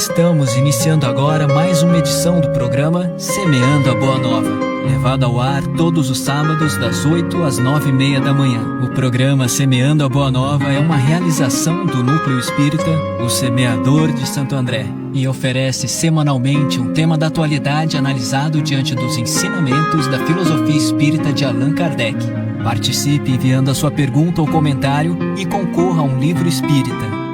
Estamos iniciando agora mais uma edição do programa Semeando a Boa Nova, levado ao ar todos os sábados das 8 às 9h30 da manhã. O programa Semeando a Boa Nova é uma realização do Núcleo Espírita, o Semeador de Santo André, e oferece semanalmente um tema da atualidade analisado diante dos ensinamentos da filosofia espírita de Allan Kardec. Participe enviando a sua pergunta ou comentário e concorra a um livro espírita.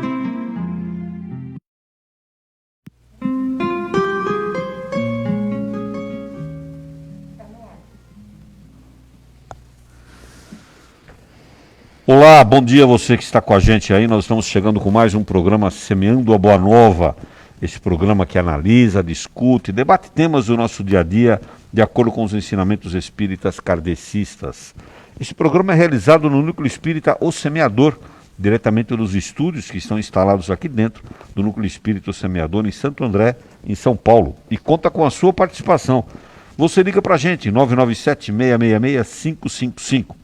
Olá, bom dia a você que está com a gente aí. Nós estamos chegando com mais um programa Semeando a Boa Nova. Esse programa que analisa, discute, debate temas do nosso dia a dia de acordo com os ensinamentos espíritas kardecistas. Esse programa é realizado no Núcleo Espírita O Semeador, diretamente dos estúdios que estão instalados aqui dentro do Núcleo Espírita O Semeador em Santo André, em São Paulo. E conta com a sua participação. Você liga para a gente, 997-666-555.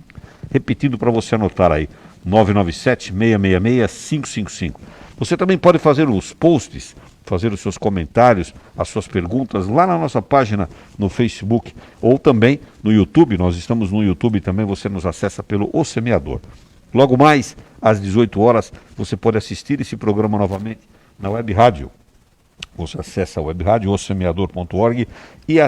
Repetindo para você anotar aí, 997-666-555. Você também pode fazer os posts, fazer os seus comentários, as suas perguntas lá na nossa página no Facebook ou também no YouTube. Nós estamos no YouTube também, você nos acessa pelo O Semeador. Logo mais, às 18 horas, você pode assistir esse programa novamente na web rádio. Você acessa a web rádio, osemeador.org e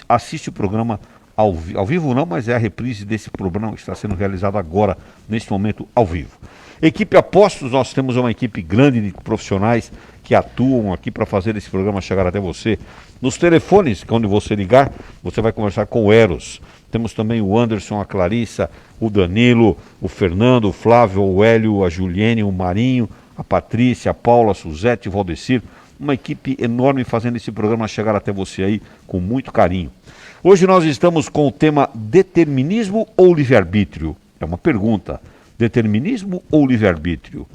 assiste o programa ao vivo não, mas é a reprise desse programa que está sendo realizado agora, neste momento, ao vivo. Equipe Apostos, nós temos uma equipe grande de profissionais que atuam aqui para fazer esse programa chegar até você. Nos telefones, quando você ligar, você vai conversar com o Eros. Temos também o Anderson, a Clarissa, o Danilo, o Fernando, o Flávio, o Hélio, a Juliene, o Marinho, a Patrícia, a Paula, a Suzete, o Valdecir. Uma equipe enorme fazendo esse programa chegar até você aí com muito carinho. Hoje nós estamos com o tema determinismo ou livre-arbítrio? É uma pergunta. Determinismo ou livre-arbítrio?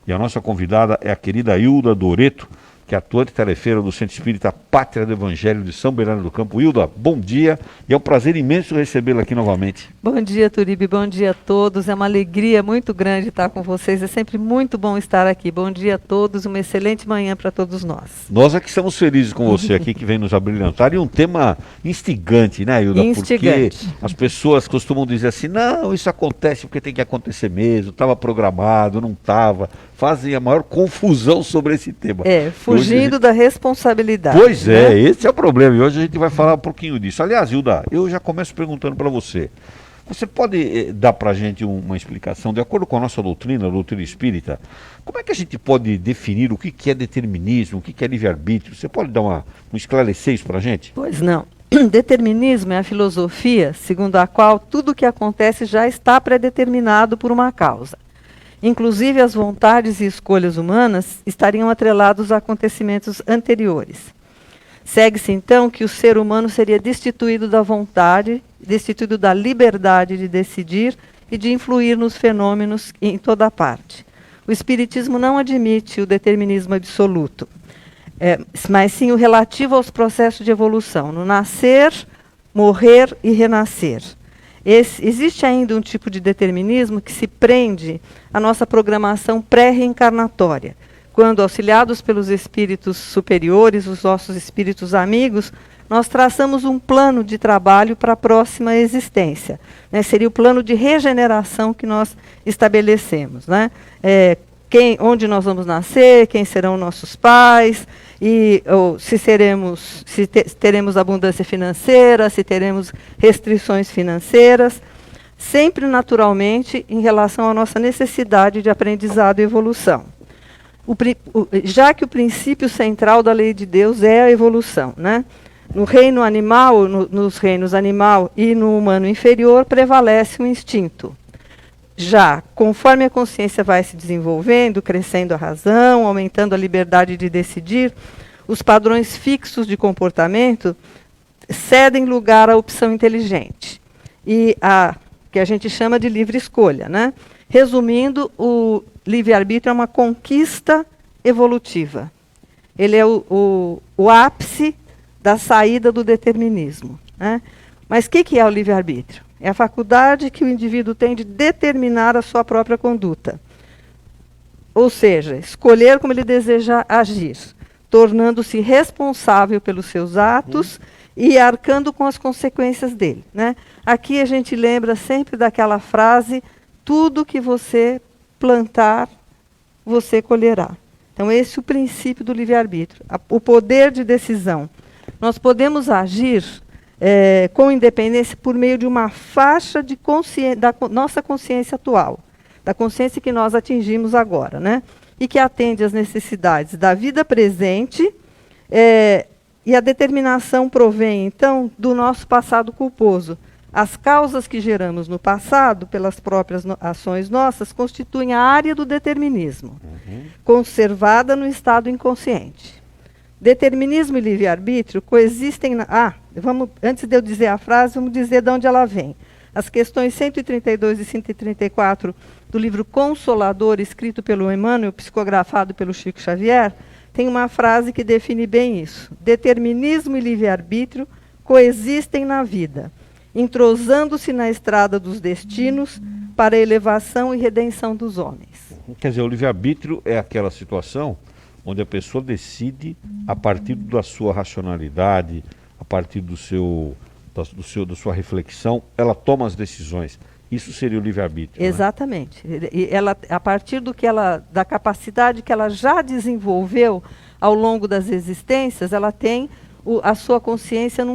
E a nossa convidada é a querida Hilda Doreto, que é atuante tarefeira do Centro Espírita Pátria do Evangelho de São Bernardo do Campo. Hilda, bom dia e é um prazer imenso recebê-la aqui novamente. Bom dia, Turibe, bom dia a todos. É uma alegria muito grande estar com vocês. É sempre muito bom estar aqui. Bom dia a todos, uma excelente manhã para todos nós. Nós é que estamos felizes com você aqui, que vem nos abrilhantar. E um tema instigante, né, Hilda? Instigante. Porque as pessoas costumam dizer assim, não, isso acontece porque tem que acontecer mesmo, estava programado, não estava. Fazem a maior confusão sobre esse tema. Fugindo da responsabilidade. Pois é, esse é o problema. E hoje a gente vai falar um pouquinho disso. Aliás, Hilda, eu já começo perguntando para você. Você pode dar para a gente uma explicação, de acordo com a nossa doutrina, a doutrina espírita, como é que a gente pode definir o que é determinismo, o que é livre-arbítrio? Você pode dar um esclarecer isso para a gente? Pois não. Determinismo é a filosofia segundo a qual tudo o que acontece já está predeterminado por uma causa. Inclusive, as vontades e escolhas humanas estariam atrelados a acontecimentos anteriores. Segue-se, então, que o ser humano seria destituído da vontade, destituído da liberdade de decidir e de influir nos fenômenos em toda parte. O Espiritismo não admite o determinismo absoluto, mas sim o relativo aos processos de evolução, no nascer, morrer e renascer. Existe ainda um tipo de determinismo que se prende à nossa programação pré-reencarnatória, quando, auxiliados pelos espíritos superiores, os nossos espíritos amigos, nós traçamos um plano de trabalho para a próxima existência. Seria o plano de regeneração que nós estabelecemos. Onde nós vamos nascer, quem serão nossos pais, se teremos abundância financeira, se teremos restrições financeiras, sempre naturalmente em relação à nossa necessidade de aprendizado e evolução. Já que o princípio central da lei de Deus é a evolução, no reino animal, nos reinos animal e no humano inferior, prevalece o instinto. Já, conforme a consciência vai se desenvolvendo, crescendo a razão, aumentando a liberdade de decidir, os padrões fixos de comportamento cedem lugar à opção inteligente, e que a gente chama de livre escolha. Resumindo, o livre-arbítrio é uma conquista evolutiva. Ele é o ápice da saída do determinismo. Mas o que é o livre-arbítrio? É a faculdade que o indivíduo tem de determinar a sua própria conduta. Ou seja, escolher como ele deseja agir, tornando-se responsável pelos seus atos e arcando com as consequências dele, né? Aqui a gente lembra sempre daquela frase: tudo que você plantar, você colherá. Então, esse é o princípio do livre-arbítrio, o poder de decisão. Nós podemos agir com independência por meio de uma faixa de da nossa consciência atual, da consciência que nós atingimos agora, né? E que atende às necessidades da vida presente, e a determinação provém, então, do nosso passado culposo. As causas que geramos no passado, pelas próprias ações nossas, constituem a área do determinismo, conservada no estado inconsciente. Determinismo e livre-arbítrio coexistem... antes de eu dizer a frase, vamos dizer de onde ela vem. As questões 132 e 134 do livro Consolador, escrito pelo Emmanuel, psicografado pelo Chico Xavier, tem uma frase que define bem isso. Determinismo e livre-arbítrio coexistem na vida, entrosando-se na estrada dos destinos para a elevação e redenção dos homens. Quer dizer, o livre-arbítrio é aquela situação onde a pessoa decide a partir da sua racionalidade, a partir da sua reflexão, ela toma as decisões. Isso seria o livre-arbítrio. Exatamente. Né? E ela, a partir da capacidade que ela já desenvolveu ao longo das existências, ela tem a sua consciência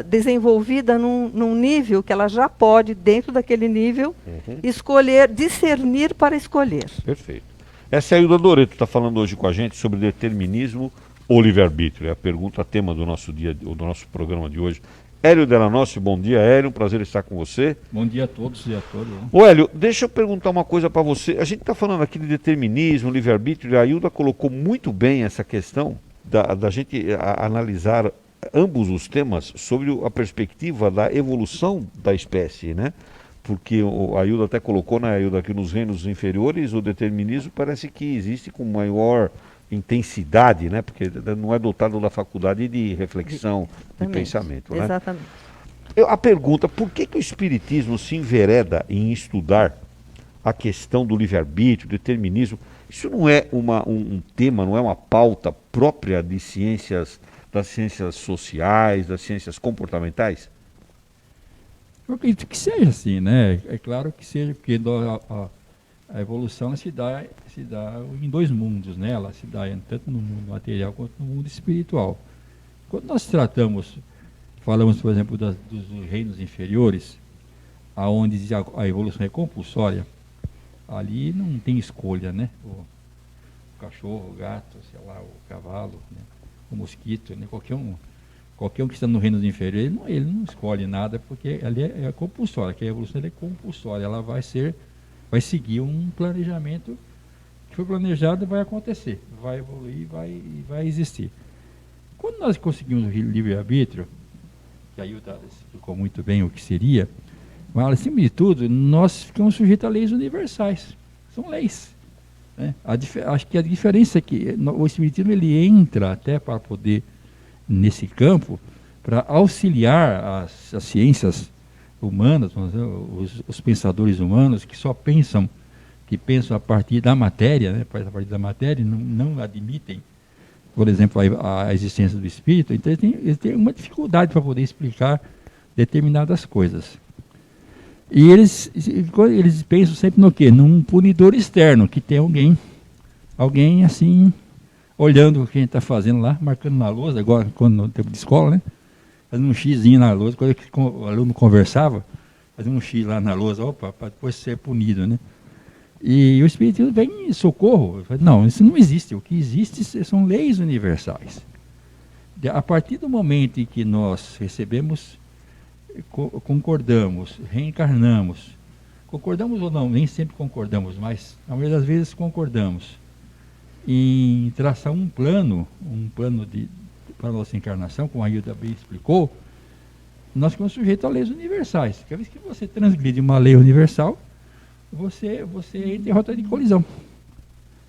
desenvolvida num nível que ela já pode, dentro daquele nível, escolher, discernir para escolher. Perfeito. Essa é a Hilda Doreto, está falando hoje com a gente sobre determinismo ou livre-arbítrio. É a pergunta, tema do nosso programa de hoje. Hélio Delanossi, bom dia, Hélio, um prazer estar com você. Bom dia a todos e a todas. Né? Ô Hélio, deixa eu perguntar uma coisa para você. A gente está falando aqui de determinismo, livre-arbítrio, e a Hilda colocou muito bem essa questão da gente analisar ambos os temas sobre a perspectiva da evolução da espécie, né? Porque a Hilda até colocou, né, Hilda, que nos reinos inferiores o determinismo parece que existe com maior intensidade, né? Porque não é dotado da faculdade de reflexão, de pensamento. Né? Exatamente. A pergunta, por que o Espiritismo se envereda em estudar a questão do livre-arbítrio, determinismo? Isso não é um tema, não é uma pauta própria de ciências, das ciências sociais, das ciências comportamentais? Eu acredito que seja assim, né? É claro que seja, porque a evolução se dá em dois mundos, né? Ela se dá tanto no mundo material quanto no mundo espiritual. Quando nós falamos, por exemplo, dos reinos inferiores, aonde a evolução é compulsória, ali não tem escolha, né? O cachorro, o gato, sei lá, o cavalo, né? O mosquito, né? Qualquer um que está no reino inferior, ele não escolhe nada, porque ali é compulsória, que a evolução é compulsória, ela vai seguir um planejamento que foi planejado e vai acontecer, vai evoluir e vai existir. Quando nós conseguimos o livre-arbítrio, que a Hilda explicou muito bem o que seria, mas acima de tudo, nós ficamos sujeitos a leis universais, são leis. Né? Acho que a diferença é que o Espiritismo ele entra até para poder, nesse campo, para auxiliar as ciências humanas, os pensadores humanos que pensam a partir da matéria, né? A partir da matéria, não admitem, por exemplo, a existência do espírito. Então eles têm uma dificuldade para poder explicar determinadas coisas. E eles pensam sempre no quê? Num punidor externo, que tem alguém assim, olhando o que a gente está fazendo lá, marcando na lousa, agora quando no tempo de escola, né? Fazendo um xizinho na lousa, quando o aluno conversava, fazendo um x lá na lousa, para depois ser punido, né? E o Espiritismo vem em socorro. Não, isso não existe. O que existe são leis universais. A partir do momento em que nós recebemos, concordamos, reencarnamos, concordamos ou não, nem sempre concordamos, mas a maioria das vezes concordamos em traçar um plano para a nossa encarnação, como a Hilda bem explicou, nós ficamos sujeitos a leis universais. Cada vez que você transgride uma lei universal, você entra em rota de colisão.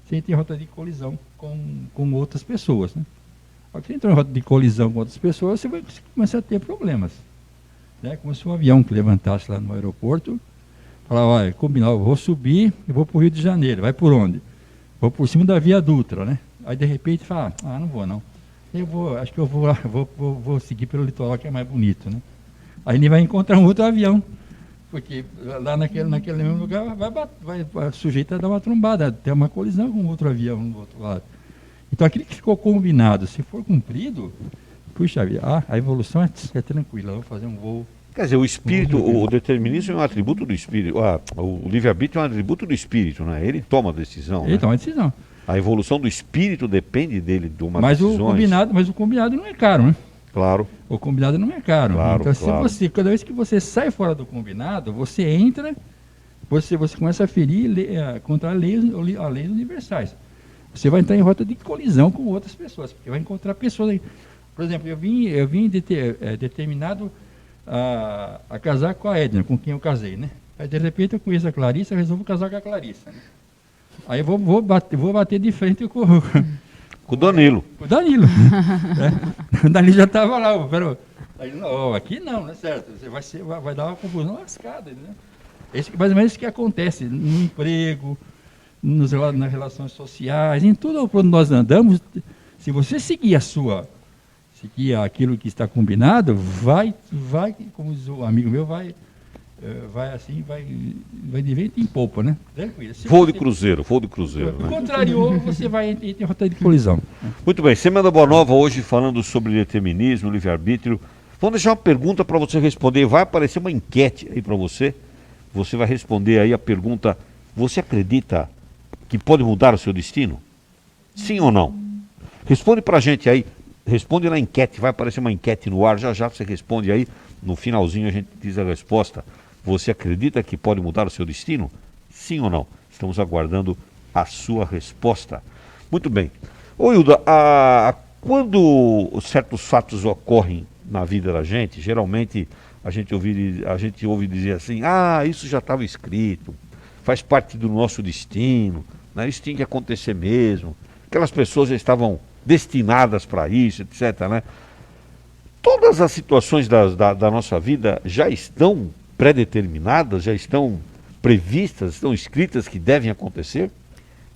Você entra em rota de colisão com outras pessoas. Né? Ao que você entra em rota de colisão com outras pessoas, você vai começar a ter problemas. Né? Como se um avião que levantasse lá no aeroporto, falava, olha, combinar, eu vou subir e vou para o Rio de Janeiro. Vai por onde? Vou por cima da Via Dutra, né? Aí de repente fala, não vou não. Acho que eu vou seguir pelo litoral que é mais bonito, né? Aí ele vai encontrar um outro avião, porque lá naquele mesmo lugar vai sujeito a dar uma trombada, ter uma colisão com outro avião no outro lado. Então aquilo que ficou combinado, se for cumprido, puxa vida, a evolução é tranquila, vou fazer um voo. Quer dizer, o espírito, o determinismo é um atributo do espírito, o livre-arbítrio é um atributo do espírito, né? Ele toma a decisão. Ele toma a decisão. A evolução do espírito depende dele de uma Mas decisões. o combinado não é caro, né? Claro. O combinado não é caro. Claro, então, claro. cada vez que você sai fora do combinado, você entra, você começa a ferir contra as leis universais. Você vai entrar em rota de colisão com outras pessoas, porque vai encontrar pessoas aí. Por exemplo, eu vim determinado a casar com a Edna, com quem eu casei, né? Aí de repente eu conheço a Clarissa, eu resolvo casar com a Clarissa, né? Aí eu vou bater de frente com o Danilo. O Danilo. O Danilo já estava lá. Aí, não, aqui não, não é certo. Você vai dar uma confusão lascada. Né? Mais ou menos isso que acontece no emprego, nas relações sociais, em tudo onde nós andamos. Se você seguir aquilo que está combinado, vai, como diz o amigo meu, vai de vento em polpa, né? Tranquilo. Voo de cruzeiro. Né? Contrariou, você vai em rota de colisão. Muito bem, Semana Boa Nova hoje falando sobre determinismo, livre-arbítrio. Vamos deixar uma pergunta para você responder. Vai aparecer uma enquete aí para você. Você vai responder aí a pergunta: você acredita que pode mudar o seu destino? Sim ou não? Responde para a gente aí. Responde na enquete. Vai aparecer uma enquete no ar. Já você responde aí. No finalzinho a gente diz a resposta. Você acredita que pode mudar o seu destino? Sim ou não? Estamos aguardando a sua resposta. Muito bem. Ô Hilda, quando certos fatos ocorrem na vida da gente, geralmente a gente ouve dizer assim, isso já estava escrito, faz parte do nosso destino, né? Isso tinha que acontecer mesmo, aquelas pessoas já estavam destinadas para isso, etc., né? Todas as situações da nossa vida já estão pré-determinadas, já estão previstas, estão escritas que devem acontecer?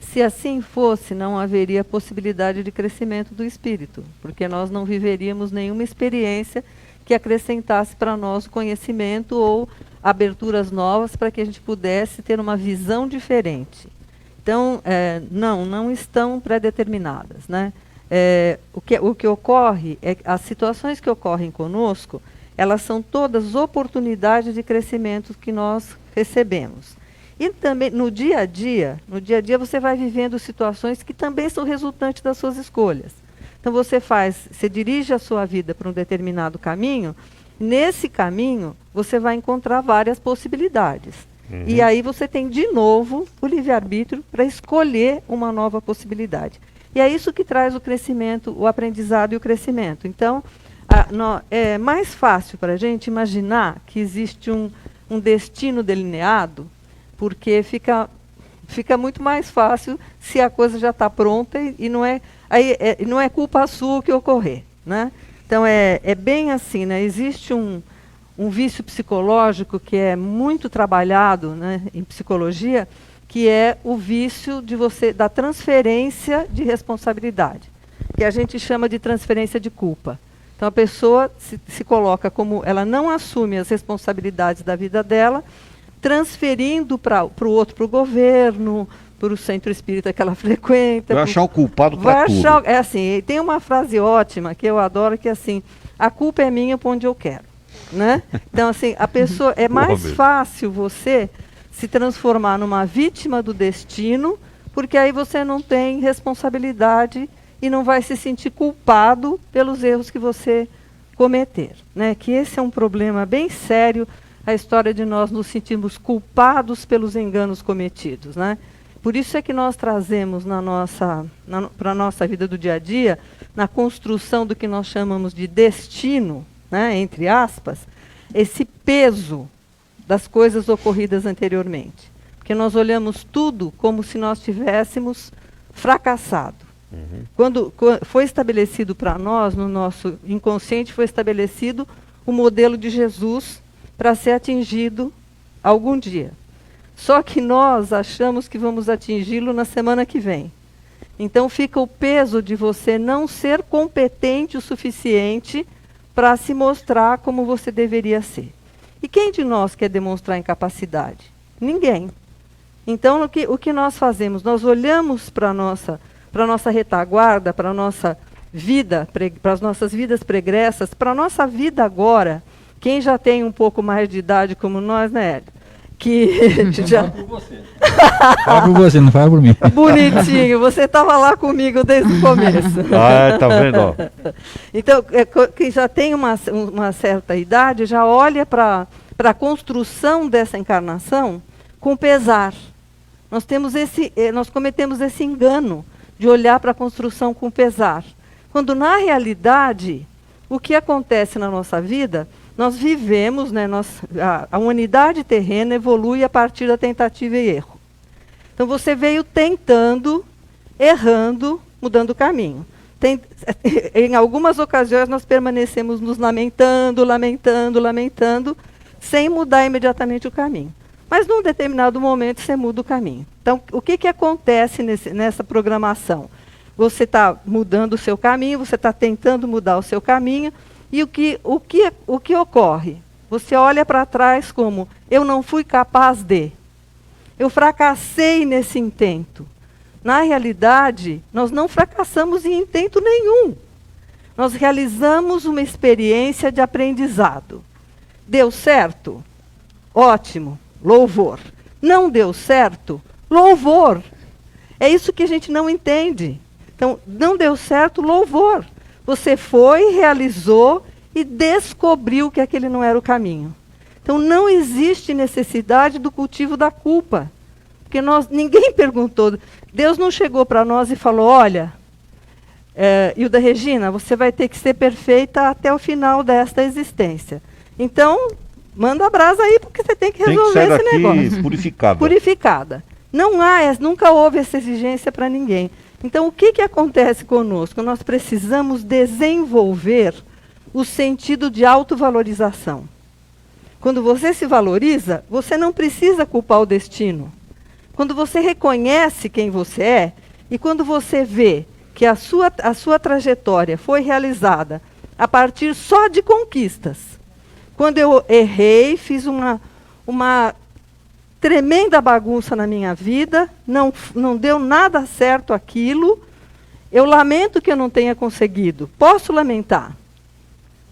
Se assim fosse, não haveria possibilidade de crescimento do espírito, porque nós não viveríamos nenhuma experiência que acrescentasse para nós conhecimento ou aberturas novas para que a gente pudesse ter uma visão diferente. Então, não estão pré-determinadas, né? O que ocorre é que as situações que ocorrem conosco, elas são todas oportunidades de crescimento que nós recebemos. E também no dia a dia você vai vivendo situações que também são resultantes das suas escolhas. Então você dirige a sua vida para um determinado caminho, nesse caminho você vai encontrar várias possibilidades. Uhum. E aí você tem de novo o livre-arbítrio para escolher uma nova possibilidade. E é isso que traz o crescimento, o aprendizado e o crescimento. Então, é mais fácil para a gente imaginar que existe um destino delineado, porque fica muito mais fácil se a coisa já está pronta e não é culpa sua o que ocorrer, né? Então, é bem assim, né? Existe um vício psicológico que é muito trabalhado, né, em psicologia, que é o vício da transferência de responsabilidade, que a gente chama de transferência de culpa. Então a pessoa se coloca como ela não assume as responsabilidades da vida dela, transferindo para o outro, para o governo, para o centro espírita que ela frequenta. Vai achar o culpado para tudo. É assim, tem uma frase ótima que eu adoro, que é assim, a culpa é minha para onde eu quero, né? Então assim, a pessoa, é mais fácil você se transformar numa vítima do destino, porque aí você não tem responsabilidade e não vai se sentir culpado pelos erros que você cometer, né? Que esse é um problema bem sério, a história de nós nos sentirmos culpados pelos enganos cometidos, né? Por isso é que nós trazemos para a nossa vida do dia a dia, na construção do que nós chamamos de destino, né, entre aspas, esse peso das coisas ocorridas anteriormente. Porque nós olhamos tudo como se nós tivéssemos fracassado. Uhum. Quando foi estabelecido para nós, no nosso inconsciente, foi estabelecido o modelo de Jesus para ser atingido algum dia. Só que nós achamos que vamos atingi-lo na semana que vem. Então fica o peso de você não ser competente o suficiente para se mostrar como você deveria ser. E quem de nós quer demonstrar incapacidade? Ninguém. Então o que nós fazemos? Nós olhamos para a nossa retaguarda, para a nossa vida, para as nossas vidas pregressas, para a nossa vida agora. Quem já tem um pouco mais de idade como nós, né, Hélio? Que já... Fala por você. Fala por você, não fala por mim. Bonitinho, você estava lá comigo desde o começo. Ah, tá vendo? Ó. Então, quem já tem uma certa idade, já olha para a construção dessa encarnação com pesar. Nós cometemos esse engano de olhar para a construção com pesar. Quando, na realidade, o que acontece na nossa vida, nós vivemos, né, a humanidade terrena evolui a partir da tentativa e erro. Então você veio tentando, errando, mudando o caminho. Em algumas ocasiões nós permanecemos nos lamentando, sem mudar imediatamente o caminho. Mas num determinado momento você muda o caminho. Então o que acontece nessa programação? Você está mudando o seu caminho, você está tentando mudar o seu caminho, e o que ocorre? Você olha para trás como, eu não fui capaz de, eu fracassei nesse intento. Na realidade, nós não fracassamos em intento nenhum. Nós realizamos uma experiência de aprendizado. Deu certo? Ótimo, louvor. Não deu certo? Louvor. É isso que a gente não entende. Então, não deu certo, louvor. Você foi, realizou e descobriu que aquele não era o caminho. Então, não existe necessidade do cultivo da culpa. Porque ninguém perguntou. Deus não chegou para nós e falou, olha, Hilda Regina, você vai ter que ser perfeita até o final desta existência. Então, manda a brasa aí, porque você tem que resolver tem que sair esse negócio. Purificada. Purificada. Nunca houve essa exigência para ninguém. Então, o que acontece conosco? Nós precisamos desenvolver o sentido de autovalorização. Quando você se valoriza, você não precisa culpar o destino. Quando você reconhece quem você é, e quando você vê que a sua trajetória foi realizada a partir só de conquistas. Quando eu errei, fiz uma tremenda bagunça na minha vida, não deu nada certo aquilo, eu lamento que eu não tenha conseguido. Posso lamentar,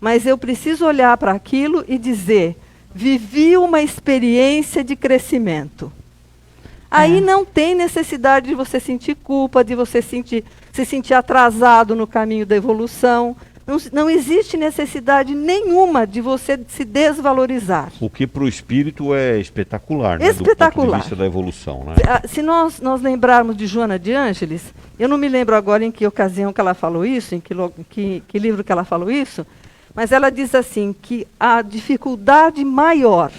mas eu preciso olhar para aquilo e dizer, vivi uma experiência de crescimento. Aí não tem necessidade de você sentir culpa, de você se sentir atrasado no caminho da evolução. Não existe necessidade nenhuma de você se desvalorizar. O que para o espírito é espetacular, né? Espetacular. Do ponto de vista da evolução, né? Se nós lembrarmos de Joana de Ângeles, eu não me lembro agora em que ocasião que ela falou isso, em que livro que ela falou isso, mas ela diz assim, que a dificuldade maior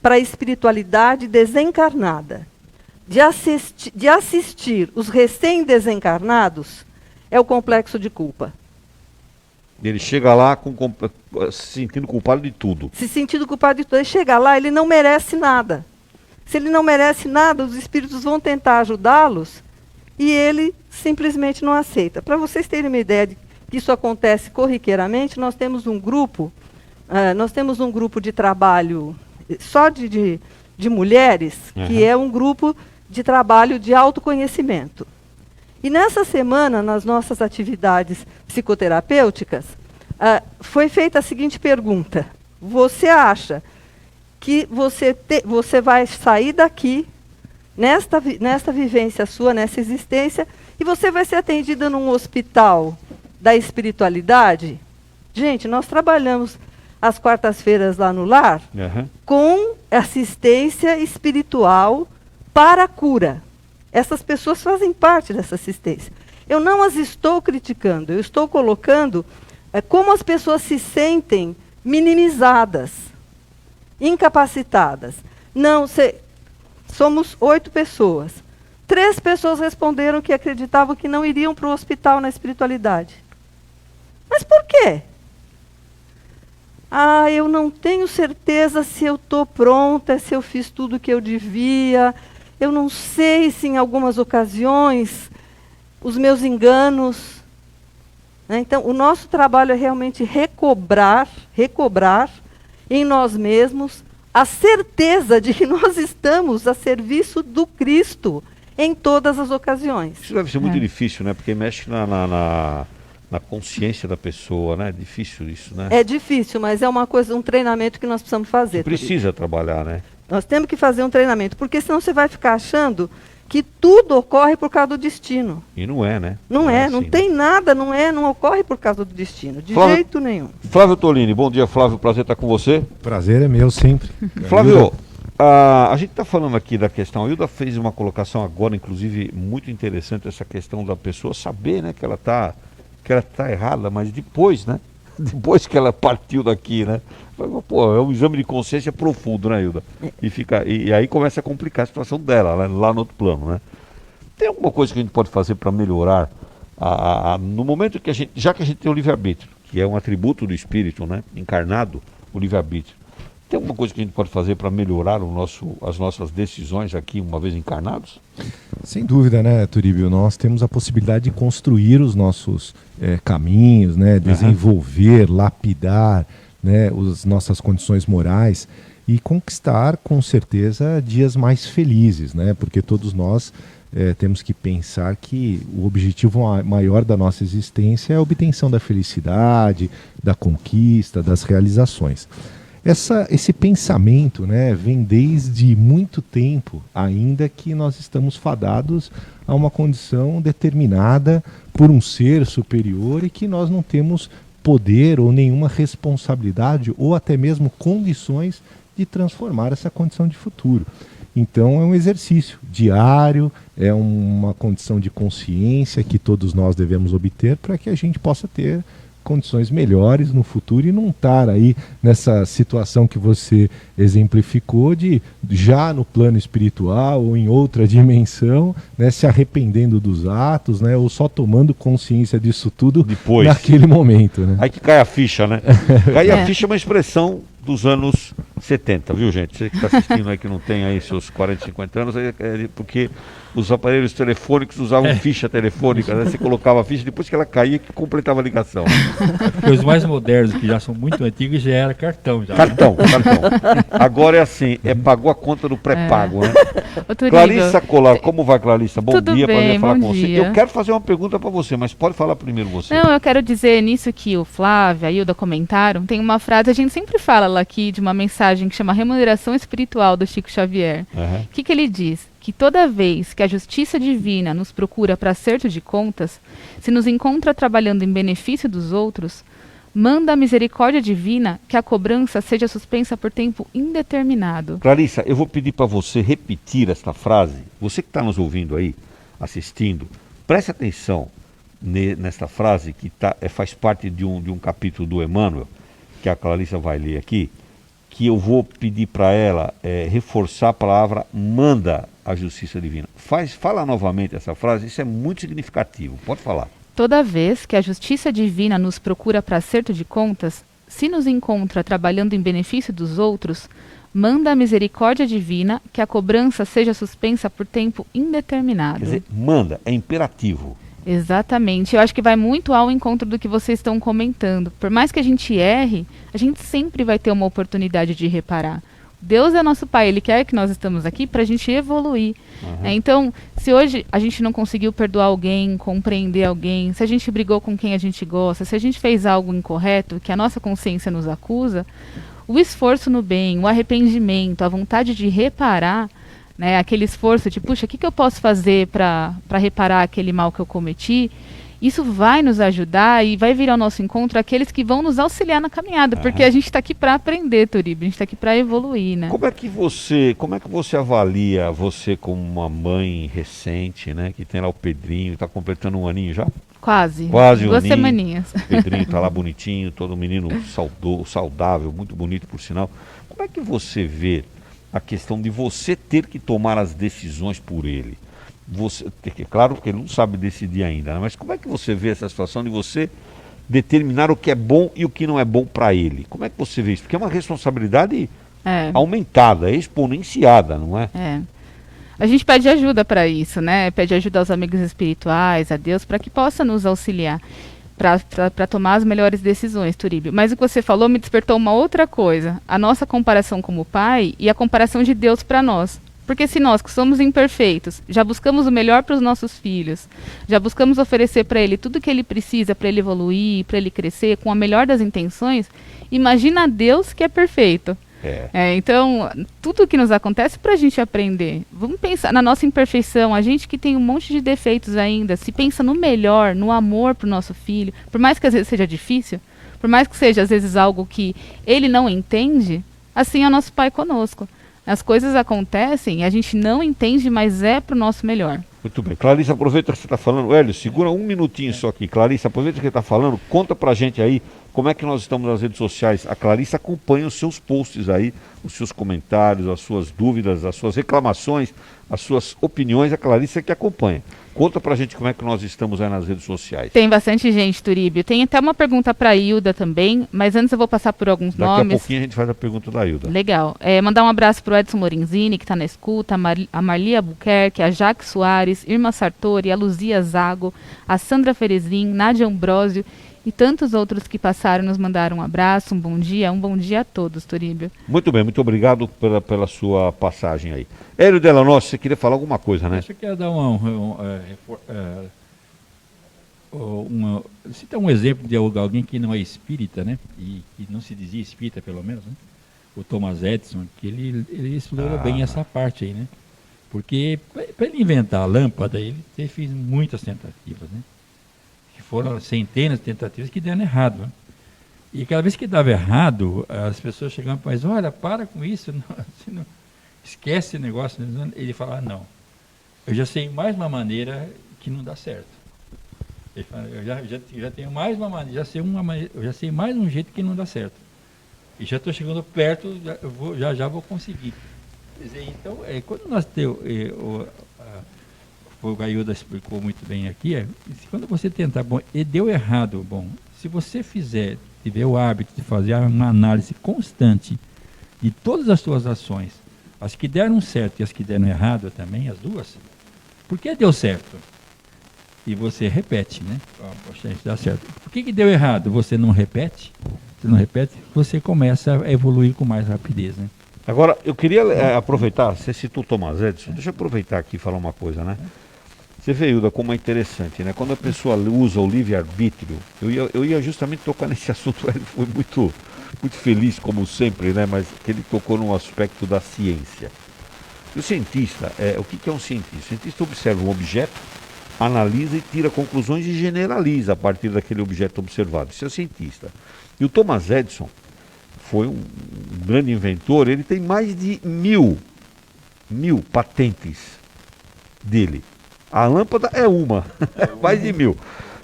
para a espiritualidade desencarnada de assistir os recém-desencarnados é o complexo de culpa. Ele chega lá se sentindo culpado de tudo. Se sentindo culpado de tudo. Ele chega lá, ele não merece nada. Se ele não merece nada, os espíritos vão tentar ajudá-los e ele simplesmente não aceita. Para vocês terem uma ideia de que isso acontece corriqueiramente, nós temos um grupo de trabalho só de mulheres, que é um grupo de trabalho de autoconhecimento. E nessa semana, nas nossas atividades psicoterapêuticas, foi feita a seguinte pergunta. Você acha que você vai sair daqui, nesta vivência sua, nessa existência, e você vai ser atendida num hospital da espiritualidade? Gente, nós trabalhamos às quartas-feiras lá no lar com assistência espiritual para a cura. Essas pessoas fazem parte dessa assistência. Eu não as estou criticando, eu estou colocando como as pessoas se sentem minimizadas, incapacitadas. Não, somos 8 pessoas. 3 pessoas responderam que acreditavam que não iriam para o hospital na espiritualidade. Mas por quê? Eu não tenho certeza se eu estou pronta, se eu fiz tudo o que eu devia. Eu não sei se em algumas ocasiões os meus enganos. Né? Então, o nosso trabalho é realmente recobrar em nós mesmos a certeza de que nós estamos a serviço do Cristo em todas as ocasiões. Isso deve ser muito difícil, né? Porque mexe na consciência da pessoa, né? É difícil isso, né? É difícil, mas é uma coisa, um treinamento que nós precisamos fazer. Precisa trabalhar, né? Nós temos que fazer um treinamento, porque senão você vai ficar achando que tudo ocorre por causa do destino. E não é, né? Não é é, assim, não tem nada, não ocorre por causa do destino, de Flávio- jeito nenhum. Flávio Tolini, bom dia, Flávio, prazer estar com você. Prazer é meu sempre. Flávio, a gente está falando aqui da questão, a Hilda fez uma colocação agora, inclusive, muito interessante, essa questão da pessoa saber, né, que ela tá errada, mas depois, né? Depois que ela partiu daqui, né? Pô, é um exame de consciência profundo, né, Hilda? E aí começa a complicar a situação dela, né, lá no outro plano, né? Tem alguma coisa que a gente pode fazer para melhorar no momento que já que a gente tem o livre-arbítrio, que é um atributo do espírito, né, encarnado, o livre-arbítrio. Tem alguma coisa que a gente pode fazer para melhorar as nossas decisões aqui, uma vez encarnados? Sem dúvida, né, Turíbio? Nós temos a possibilidade de construir os nossos caminhos, né, desenvolver, lapidar, né, as nossas condições morais e conquistar, com certeza, dias mais felizes, né? Porque todos nós temos que pensar que o objetivo maior da nossa existência é a obtenção da felicidade, da conquista, das realizações. Esse pensamento, né, vem desde muito tempo, ainda que nós estamos fadados a uma condição determinada por um ser superior e que nós não temos poder ou nenhuma responsabilidade ou até mesmo condições de transformar essa condição de futuro. Então é um exercício diário, é uma condição de consciência que todos nós devemos obter para que a gente possa ter condições melhores no futuro e não estar aí nessa situação que você exemplificou de já no plano espiritual ou em outra dimensão, né, se arrependendo dos atos, né, ou só tomando consciência disso tudo depois, naquele momento, né? Aí que cai a ficha, né? Cai a ficha é uma expressão dos anos 70, viu, gente? Você que está assistindo aí que não tem aí seus 40, 50 anos, é porque os aparelhos telefônicos usavam ficha telefônica, né? Você colocava a ficha, depois que ela caía, que completava a ligação. Porque os mais modernos, que já são muito antigos, já era cartão. Já. Cartão. Agora é assim, pagou a conta do pré-pago, né? Turíbio, Clarissa Colar, como vai, Clarissa? Bom Tudo dia, bem, prazer falar bom com você. dia. Eu quero fazer uma pergunta para você, mas pode falar primeiro você. Não, eu quero dizer nisso que o Flávio, a Hilda comentaram, tem uma frase, a gente sempre fala lá aqui de uma mensagem que chama Remuneração Espiritual do Chico Xavier. O que ele diz? Que toda vez que a justiça divina nos procura para acerto de contas, se nos encontra trabalhando em benefício dos outros, manda a misericórdia divina que a cobrança seja suspensa por tempo indeterminado. Clarissa, eu vou pedir para você repetir esta frase. Você que está nos ouvindo aí, assistindo, preste atenção nesta frase que faz parte de um capítulo do Emmanuel, que a Clarissa vai ler aqui, que eu vou pedir para ela reforçar a palavra manda a justiça divina. Fala novamente essa frase, isso é muito significativo. Pode falar. Toda vez que a justiça divina nos procura para acerto de contas, se nos encontra trabalhando em benefício dos outros, manda a misericórdia divina que a cobrança seja suspensa por tempo indeterminado. Quer dizer, manda, é imperativo. Exatamente. Eu acho que vai muito ao encontro do que vocês estão comentando. Por mais que a gente erre, a gente sempre vai ter uma oportunidade de reparar. Deus é nosso Pai, Ele quer que nós estamos aqui para a gente evoluir. Então, se hoje a gente não conseguiu perdoar alguém, compreender alguém, se a gente brigou com quem a gente gosta, se a gente fez algo incorreto, que a nossa consciência nos acusa, o esforço no bem, o arrependimento, a vontade de reparar, né, aquele esforço de, puxa, o que eu posso fazer para reparar aquele mal que eu cometi? Isso vai nos ajudar e vai vir ao nosso encontro aqueles que vão nos auxiliar na caminhada, porque a gente está aqui para aprender, Turíbio, a gente está aqui para evoluir, né? Como é que você avalia, você como uma mãe recente, né, que tem lá o Pedrinho, está completando um aninho já? Quase um 2 aninho. semaninhas. O Pedrinho está lá bonitinho, todo menino saudável, muito bonito por sinal. Como é que você vê a questão de você ter que tomar as decisões por ele? Claro que ele não sabe decidir ainda, né? Mas como é que você vê essa situação de você determinar o que é bom e o que não é bom para ele? Como é que você vê isso? Porque é uma responsabilidade aumentada, exponenciada, não é? a gente pede ajuda para isso, né? Pede ajuda aos amigos espirituais, a Deus, para que possa nos auxiliar, para tomar as melhores decisões, Turíbio. Mas o que você falou me despertou uma outra coisa, a nossa comparação como pai e a comparação de Deus para nós. Porque se nós, que somos imperfeitos, já buscamos o melhor para os nossos filhos, já buscamos oferecer para ele tudo que ele precisa para ele evoluir, para ele crescer, com a melhor das intenções, imagina Deus que é perfeito. Então, tudo que nos acontece para a gente aprender. Vamos pensar na nossa imperfeição, a gente que tem um monte de defeitos ainda, se pensa no melhor, no amor para o nosso filho, por mais que às vezes seja difícil, por mais que seja às vezes algo que ele não entende, assim é o nosso Pai conosco. As coisas acontecem e a gente não entende, mas é para o nosso melhor. Muito bem. Clarissa, aproveita que você está falando. Hélio, segura um minutinho só aqui. Clarissa, aproveita que você está falando. Conta pra gente aí como é que nós estamos nas redes sociais. A Clarissa acompanha os seus posts aí, os seus comentários, as suas dúvidas, as suas reclamações, as suas opiniões. A Clarissa que acompanha. Conta pra gente como é que nós estamos aí nas redes sociais. Tem bastante gente, Turíbio. Tem até uma pergunta para a Hilda também, mas antes eu vou passar por alguns nomes. Daqui a pouquinho a gente faz a pergunta da Hilda. Legal. Mandar um abraço para o Edson Lorenzini, que está na escuta, a Marli Albuquerque, a Jaque Soares, Irma Sartori, a Luzia Zago, a Sandra Ferezin, Nádia Ambrósio e tantos outros que passaram nos mandaram um abraço, um bom dia a todos, Turíbio. Muito bem, muito obrigado pela sua passagem aí. Hélio Delanoche, você queria falar alguma coisa, né? Eu quero dar citar um exemplo de alguém que não é espírita, né? E que não se dizia espírita, pelo menos, né? O Thomas Edison, que ele explorou bem essa parte aí, né? Porque para ele inventar a lâmpada, ele fez muitas tentativas, né? Que foram centenas de tentativas que deram errado, né? E cada vez que dava errado, as pessoas chegavam para ele, olha, para com isso, não, esquece esse negócio. Ele falava, não, eu já sei mais uma maneira que não dá certo. Ele fala, eu já tenho mais uma maneira, eu já sei mais um jeito que não dá certo. E já estou chegando perto, já vou conseguir. Quer dizer, então, quando nós temos, o Gailda explicou muito bem aqui, quando você tentar, bom, e deu errado, bom, se você tiver o hábito de fazer uma análise constante de todas as suas ações, as que deram certo e as que deram errado também, as duas, por que deu certo? E você repete, né? Poxa, isso dá certo. Por que deu errado? Você não repete? Você não repete, você começa a evoluir com mais rapidez, né? Agora, eu queria aproveitar, você citou o Thomas Edison, deixa eu aproveitar aqui e falar uma coisa, né? Você vê, Hilda, como é interessante, né? Quando a pessoa usa o livre-arbítrio, eu ia justamente tocar nesse assunto, ele foi muito feliz, como sempre, né? Mas que ele tocou num aspecto da ciência. E o cientista, o que é um cientista? O cientista observa um objeto, analisa e tira conclusões e generaliza a partir daquele objeto observado. Isso é o cientista. E o Thomas Edison foi um grande inventor, ele tem mais de mil patentes dele. A lâmpada é uma, mais de 1000.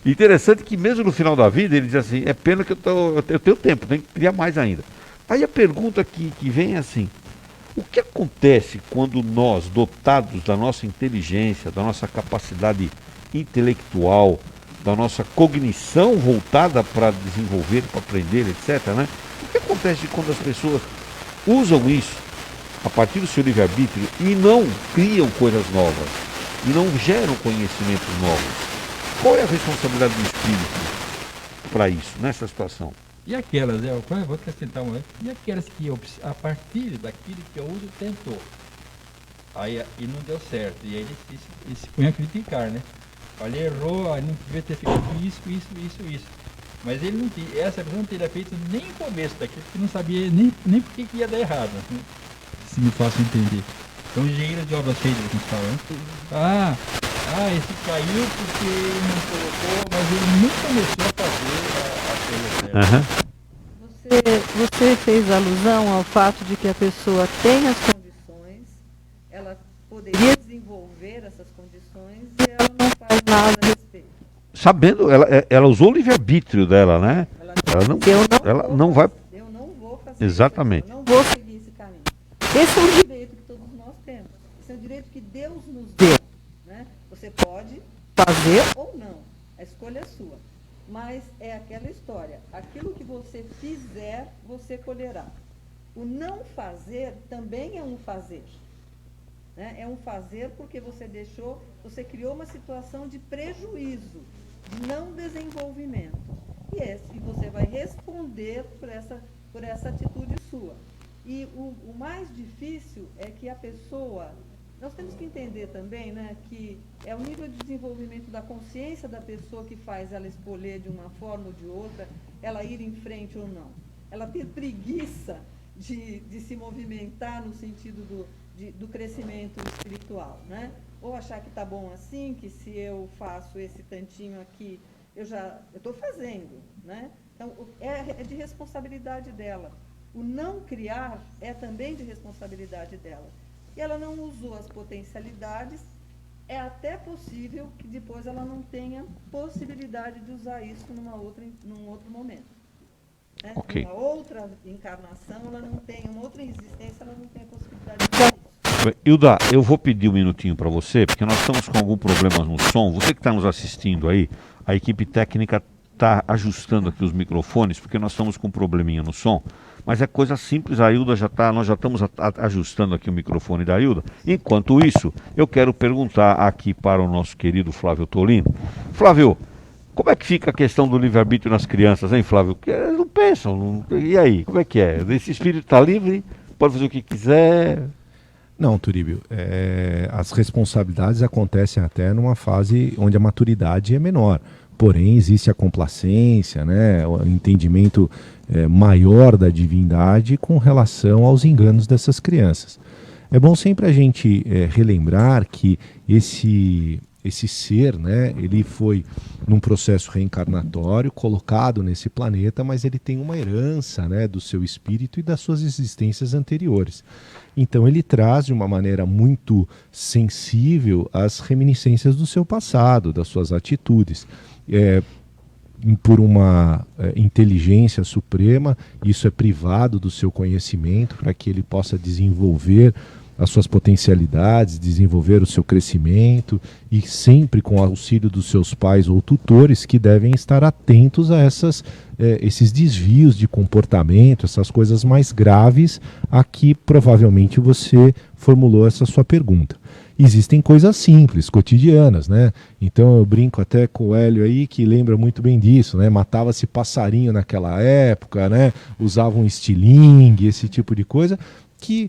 Interessante que mesmo no final da vida ele diz assim, é pena que eu tenho tempo, tenho que criar mais ainda. Aí a pergunta que vem é assim, o que acontece quando nós, dotados da nossa inteligência, da nossa capacidade intelectual, da nossa cognição voltada para desenvolver, para aprender, etc., né? O que acontece quando as pessoas usam isso a partir do seu livre-arbítrio e não criam coisas novas, e não geram conhecimentos novos? Qual é a responsabilidade do espírito para isso, nessa situação? E aquelas, vou acrescentar uma, e aquelas que a partir daquilo que eu uso tentou, e não deu certo, e aí ele se põe a criticar, né? Olha, errou, não devia ter feito isso. Mas essa pessoa não teria feito nem o começo daquilo, porque não sabia nem por que ia dar errado, né? Se me faço entender. Então, engenheiro de obras feitas, como se fala, né? Esse caiu porque não colocou, mas ele nem começou a fazer a coisa certa. Você fez alusão ao fato de que a pessoa tem as condições, ela poderia desenvolver essas condições e ela não faz nada a respeito. Sabendo, ela usou o livre-arbítrio dela, né? Eu não vou fazer. Exatamente. Eu não vou seguir esse caminho. Esse é um direito que todos nós temos. Esse é um direito que Deus nos deu, né? Você pode fazer ou não. A escolha é sua. Mas é aquela história. Aquilo que você fizer, você colherá. O não fazer também é um fazer. né? É um fazer porque você criou uma situação de prejuízo, de não desenvolvimento. E você vai responder por essa atitude sua. E o mais difícil é que a pessoa... Nós temos que entender também, né, que é o nível de desenvolvimento da consciência da pessoa que faz ela escolher de uma forma ou de outra, ela ir em frente ou não. Ela ter preguiça de se movimentar no sentido do crescimento espiritual, né? Ou achar que está bom assim, que se eu faço esse tantinho aqui, eu estou fazendo, né? Então, é de responsabilidade dela. O não criar é também de responsabilidade dela. E ela não usou as potencialidades, é até possível que depois ela não tenha possibilidade de usar isso num outro momento. Né? Ok. Uma outra encarnação, uma outra existência, ela não tem a possibilidade de usar isso. Hilda, eu vou pedir um minutinho para você, porque nós estamos com algum problema no som. Você que está nos assistindo aí, a equipe técnica está ajustando aqui os microfones, porque nós estamos com um probleminha no som. Mas é coisa simples, a Hilda nós já estamos ajustando aqui o microfone da Hilda. Enquanto isso, eu quero perguntar aqui para o nosso querido Flávio Tolino. Flávio, como é que fica a questão do livre-arbítrio nas crianças, hein, Flávio? Porque eles não pensam, e aí, como é que é? Esse espírito está livre, pode fazer o que quiser... Não, Turíbio, as responsabilidades acontecem até numa fase onde a maturidade é menor. Porém, existe a complacência, né, o entendimento maior da divindade com relação aos enganos dessas crianças. É bom sempre a gente relembrar que esse ser, né, ele foi num processo reencarnatório, colocado nesse planeta, mas ele tem uma herança, né, do seu espírito e das suas existências anteriores. Então ele traz de uma maneira muito sensível as reminiscências do seu passado, das suas atitudes. Por uma inteligência suprema, isso é privado do seu conhecimento para que ele possa desenvolver as suas potencialidades, desenvolver o seu crescimento e sempre com o auxílio dos seus pais ou tutores que devem estar atentos a esses desvios de comportamento, essas coisas mais graves a que provavelmente você formulou essa sua pergunta. Existem coisas simples, cotidianas, né? Então eu brinco até com o Hélio aí, que lembra muito bem disso, né? Matava-se passarinho naquela época, né? Usavam estilingue, esse tipo de coisa, que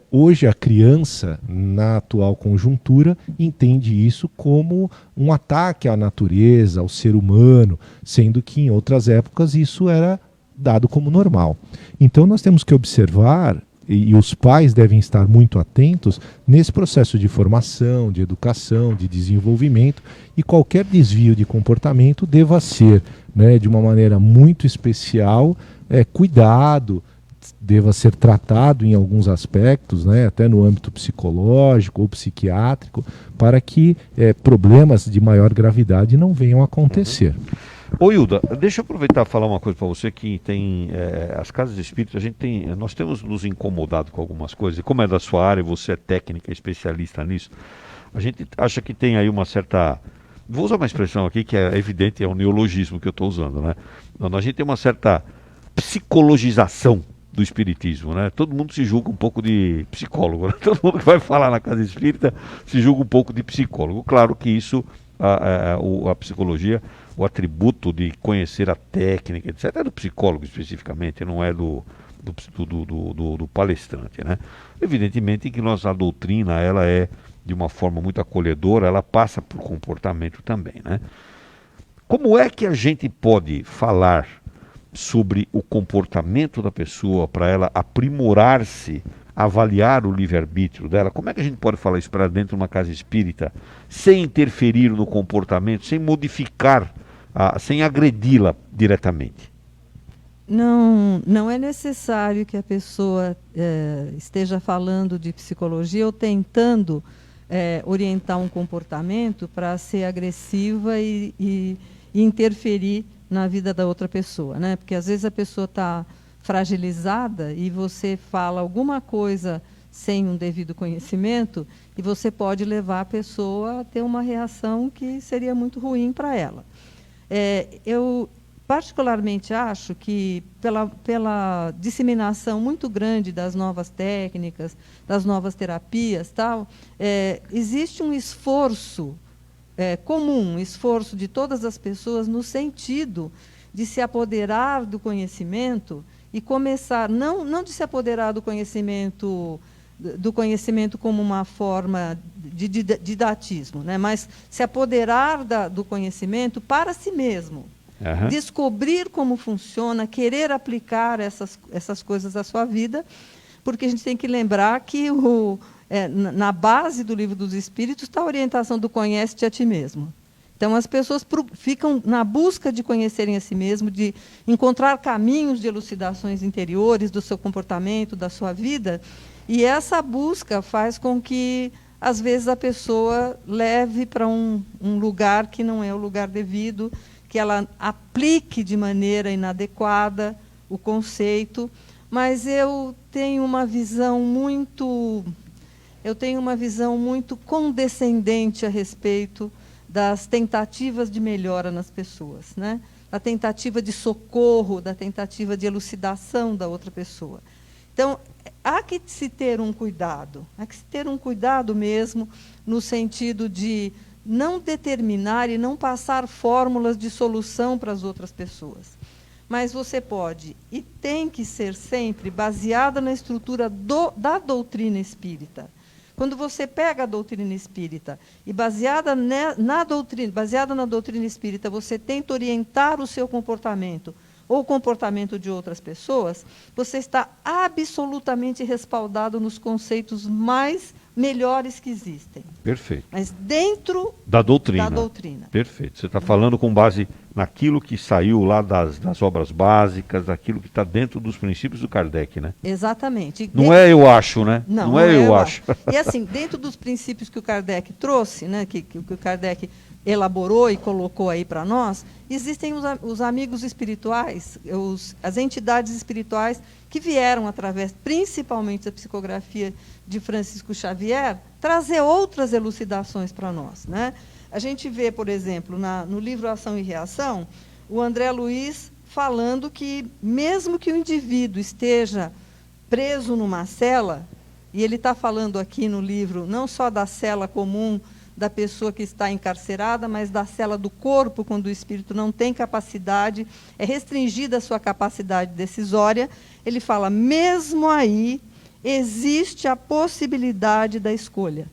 hoje a criança, na atual conjuntura, entende isso como um ataque à natureza, ao ser humano, sendo que em outras épocas isso era dado como normal. Então nós temos que observar, e os pais devem estar muito atentos nesse processo de formação, de educação, de desenvolvimento, e qualquer desvio de comportamento deva ser, né, de uma maneira muito especial, cuidado, deva ser tratado em alguns aspectos, né, até no âmbito psicológico ou psiquiátrico, para que problemas de maior gravidade não venham a acontecer. Ô Hilda, deixa eu aproveitar e falar uma coisa para você que tem as casas espíritas, nós temos nos incomodado com algumas coisas, e como é da sua área, você é técnica, especialista nisso, a gente acha que tem aí uma certa, vou usar uma expressão aqui que é evidente, é um neologismo que eu estou usando, né? A gente tem uma certa psicologização do espiritismo, né? Todo mundo se julga um pouco de psicólogo, né? Todo mundo que vai falar na casa espírita se julga um pouco de psicólogo. Claro que isso, a psicologia, o atributo de conhecer a técnica, etc., é do psicólogo especificamente, não é do palestrante, né? Evidentemente que a doutrina, ela é de uma forma muito acolhedora, ela passa por comportamento também, né? Como é que a gente pode falar sobre o comportamento da pessoa para ela aprimorar-se, avaliar o livre-arbítrio dela? Como é que a gente pode falar isso para dentro de uma casa espírita sem interferir no comportamento, sem modificar, sem agredi-la diretamente? Não é necessário que a pessoa esteja falando de psicologia ou tentando orientar um comportamento para ser agressiva e interferir na vida da outra pessoa, né? Porque às vezes a pessoa está fragilizada e você fala alguma coisa sem um devido conhecimento e você pode levar a pessoa a ter uma reação que seria muito ruim para ela. Eu particularmente acho que, pela disseminação muito grande das novas técnicas, das novas terapias, tal, existe um esforço comum, um esforço de todas as pessoas no sentido de se apoderar do conhecimento e começar, não de se apoderar do conhecimento como uma forma de didatismo, né, mas se apoderar do conhecimento para si mesmo. Uhum. Descobrir como funciona, querer aplicar essas coisas à sua vida, porque a gente tem que lembrar que na base do Livro dos Espíritos está a orientação do conhece-te a ti mesmo. Então, as pessoas ficam na busca de conhecerem a si mesmo, de encontrar caminhos de elucidações interiores do seu comportamento, da sua vida, e essa busca faz com que, às vezes, a pessoa leve para um lugar que não é o lugar devido, que ela aplique de maneira inadequada o conceito, mas eu tenho uma visão muito condescendente a respeito das tentativas de melhora nas pessoas, né? Da tentativa de socorro, da tentativa de elucidação da outra pessoa. Então, há que se ter um cuidado mesmo, no sentido de não determinar e não passar fórmulas de solução para as outras pessoas. Mas você pode, e tem que ser sempre, baseada na estrutura da doutrina espírita. Quando você pega a doutrina espírita e, baseada na doutrina espírita, você tenta orientar o seu comportamento ou o comportamento de outras pessoas, você está absolutamente respaldado nos conceitos melhores que existem. Perfeito. Mas dentro da doutrina. Perfeito. Você está falando com base naquilo que saiu lá das obras básicas, daquilo que está dentro dos princípios do Kardec, né? Exatamente. Não é eu acho, né? Não é eu acho. E assim, dentro dos princípios que o Kardec trouxe, né, que o Kardec elaborou e colocou aí para nós, existem os amigos espirituais, as entidades espirituais que vieram através, principalmente da psicografia de Francisco Xavier, trazer outras elucidações para nós, né? A gente vê, por exemplo, no livro Ação e Reação, o André Luiz falando que, mesmo que o indivíduo esteja preso numa cela, e ele está falando aqui no livro não só da cela comum da pessoa que está encarcerada, mas da cela do corpo, quando o espírito não tem capacidade, é restringida a sua capacidade decisória, ele fala, mesmo aí, existe a possibilidade da escolha.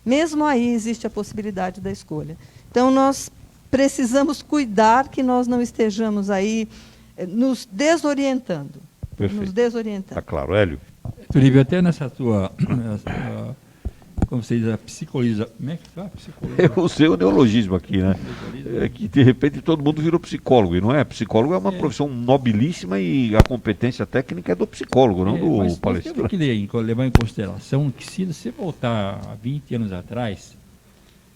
Mesmo aí existe a possibilidade da escolha. Então, nós precisamos cuidar que nós não estejamos aí nos desorientando. Perfeito. Nos desorientando. Está claro, Hélio? Turíbio, até nessa tua, como você diz, a psicologia. Como é que fala? Eu usei o neologismo aqui, né? É que, de repente, todo mundo virou psicólogo, e não é? Psicólogo é uma profissão nobilíssima e a competência técnica é do psicólogo, não do palestrante. Mas temos que levar em consideração que, se você voltar a 20 anos atrás,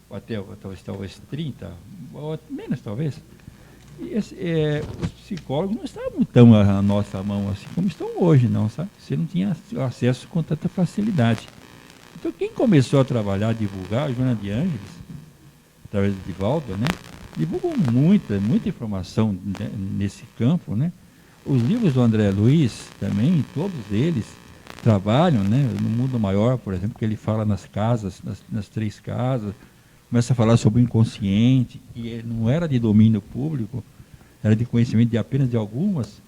ou até talvez 30, ou menos talvez, os psicólogos não estavam tão à nossa mão assim como estão hoje, não, sabe? Você não tinha acesso com tanta facilidade. Então, quem começou a trabalhar, a divulgar, a Joana de Ângeles, através do Divaldo, né, divulgou muita informação nesse campo, né? Os livros do André Luiz também, todos eles trabalham, né, no Mundo Maior, por exemplo, que ele fala nas casas, nas 3 casas, começa a falar sobre o inconsciente, que não era de domínio público, era de conhecimento de apenas de algumas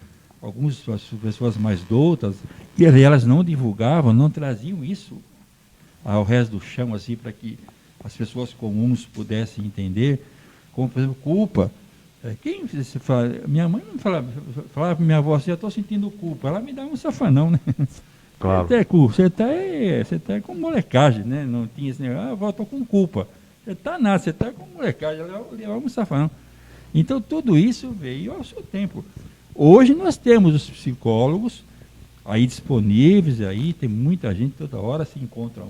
pessoas mais doutas, e elas não divulgavam, não traziam isso ao resto do chão, assim, para que as pessoas comuns pudessem entender, como, por exemplo, culpa. Quem fala, minha mãe não falava para minha avó assim, eu estou sentindo culpa, ela me dá um safanão, né? Claro. Você está com molecagem, né? Não tinha esse negócio, avó, estou com culpa. Você está nada, você está com molecagem, ela um safanão. Então, tudo isso veio ao seu tempo. Hoje nós temos os psicólogos aí disponíveis, aí tem muita gente, toda hora se encontra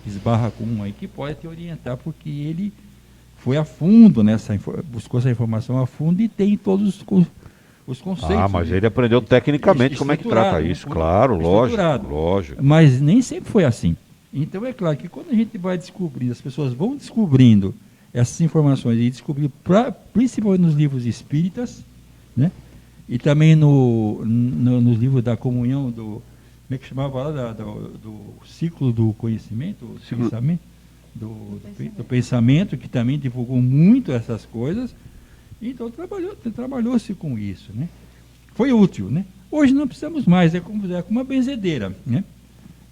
esbarra com um aí que pode te orientar, porque ele foi a fundo buscou essa informação a fundo e tem todos os conceitos. Ah, mas ele aprendeu tecnicamente como é que trata isso, claro, lógico. Mas nem sempre foi assim. Então é claro que quando a gente vai descobrindo, as pessoas vão descobrindo essas informações e descobrir, principalmente nos livros espíritas, né? E também nos livros da comunhão como é que chamava lá, do ciclo do conhecimento, do pensamento, que também divulgou muito essas coisas. Então trabalhou-se com isso, né? Foi útil, né? Hoje não precisamos mais, é como uma benzedeira, né?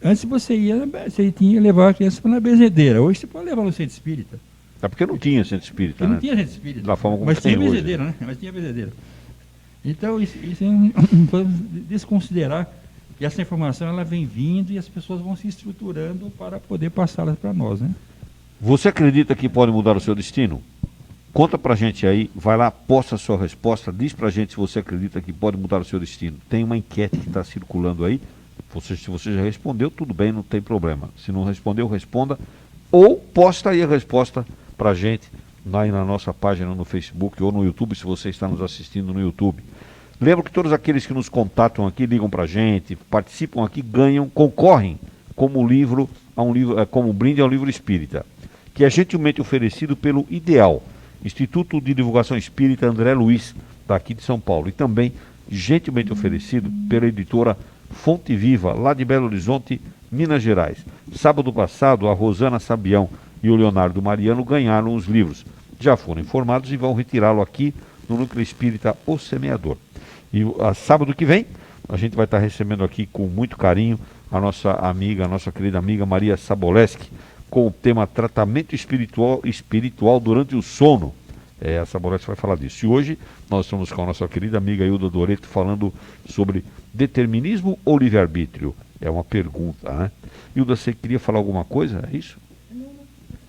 Antes você tinha que levar a criança para a benzedeira, hoje você pode levar no centro espírita. É porque não tinha centro espírita, né? Não tinha centro espírita. Da forma como mas tem tinha hoje. benzedeira, né? Mas tinha benzedeira. Então, isso não podemos desconsiderar que essa informação ela vem vindo e as pessoas vão se estruturando para poder passá-la para nós, né? Você acredita que pode mudar o seu destino? Conta pra gente aí, vai lá, posta a sua resposta, diz pra gente se você acredita que pode mudar o seu destino. Tem uma enquete que está circulando aí. Se você já respondeu, tudo bem, não tem problema. Se não respondeu, responda. Ou posta aí a resposta pra gente aí na nossa página no Facebook ou no YouTube, se você está nos assistindo no YouTube. Lembro que todos aqueles que nos contatam aqui, ligam pra gente, participam aqui, ganham, concorrem como brinde ao livro espírita, que é gentilmente oferecido pelo Ideal, Instituto de Divulgação Espírita André Luiz, daqui de São Paulo, e também gentilmente oferecido pela editora Fonte Viva, lá de Belo Horizonte, Minas Gerais. Sábado passado, a Rosana Sabião e o Leonardo Mariano ganharam os livros. Já foram informados e vão retirá-lo aqui no Núcleo Espírita O Semeador. E sábado que vem, a gente vai estar recebendo aqui com muito carinho a nossa querida amiga Maria Saboleski, com o tema Tratamento Espiritual durante o Sono. A Saboleski vai falar disso. E hoje nós estamos com a nossa querida amiga Hilda Doreto falando sobre determinismo ou livre-arbítrio. É uma pergunta, né? Hilda, você queria falar alguma coisa? É isso?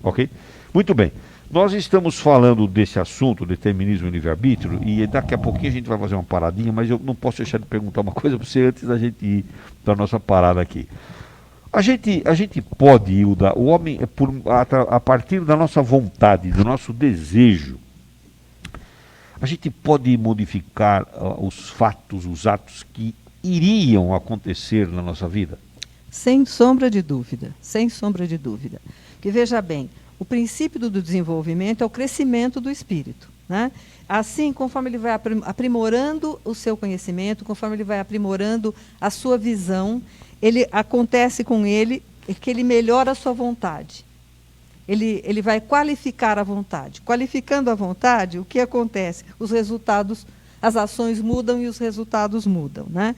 Ok? Muito bem. Nós estamos falando desse assunto, determinismo e livre-arbítrio, e daqui a pouquinho a gente vai fazer uma paradinha, mas eu não posso deixar de perguntar uma coisa para você antes da gente ir para a nossa parada aqui. A gente pode, Hilda, o homem, a partir da nossa vontade, do nosso desejo, a gente pode modificar os fatos, os atos que iriam acontecer na nossa vida? Sem sombra de dúvida, sem sombra de dúvida. Porque veja bem, o princípio do desenvolvimento é o crescimento do espírito, né? Assim, conforme ele vai aprimorando o seu conhecimento, conforme ele vai aprimorando a sua visão, acontece com ele que ele melhora a sua vontade. Ele vai qualificar a vontade. Qualificando a vontade, o que acontece? Os resultados, as ações mudam e os resultados mudam, né?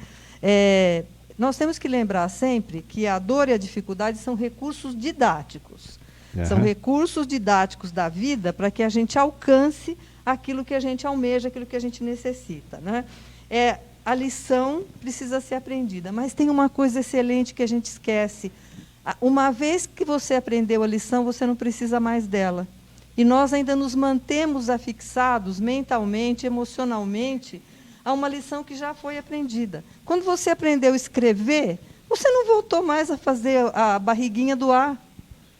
Nós temos que lembrar sempre que a dor e a dificuldade são recursos didáticos. Uhum. São recursos didáticos da vida para que a gente alcance aquilo que a gente almeja, aquilo que a gente necessita, né? A lição precisa ser aprendida, mas tem uma coisa excelente que a gente esquece. Uma vez que você aprendeu a lição, você não precisa mais dela. E nós ainda nos mantemos afixados mentalmente, emocionalmente, a uma lição que já foi aprendida. Quando você aprendeu a escrever, você não voltou mais a fazer a barriguinha do A.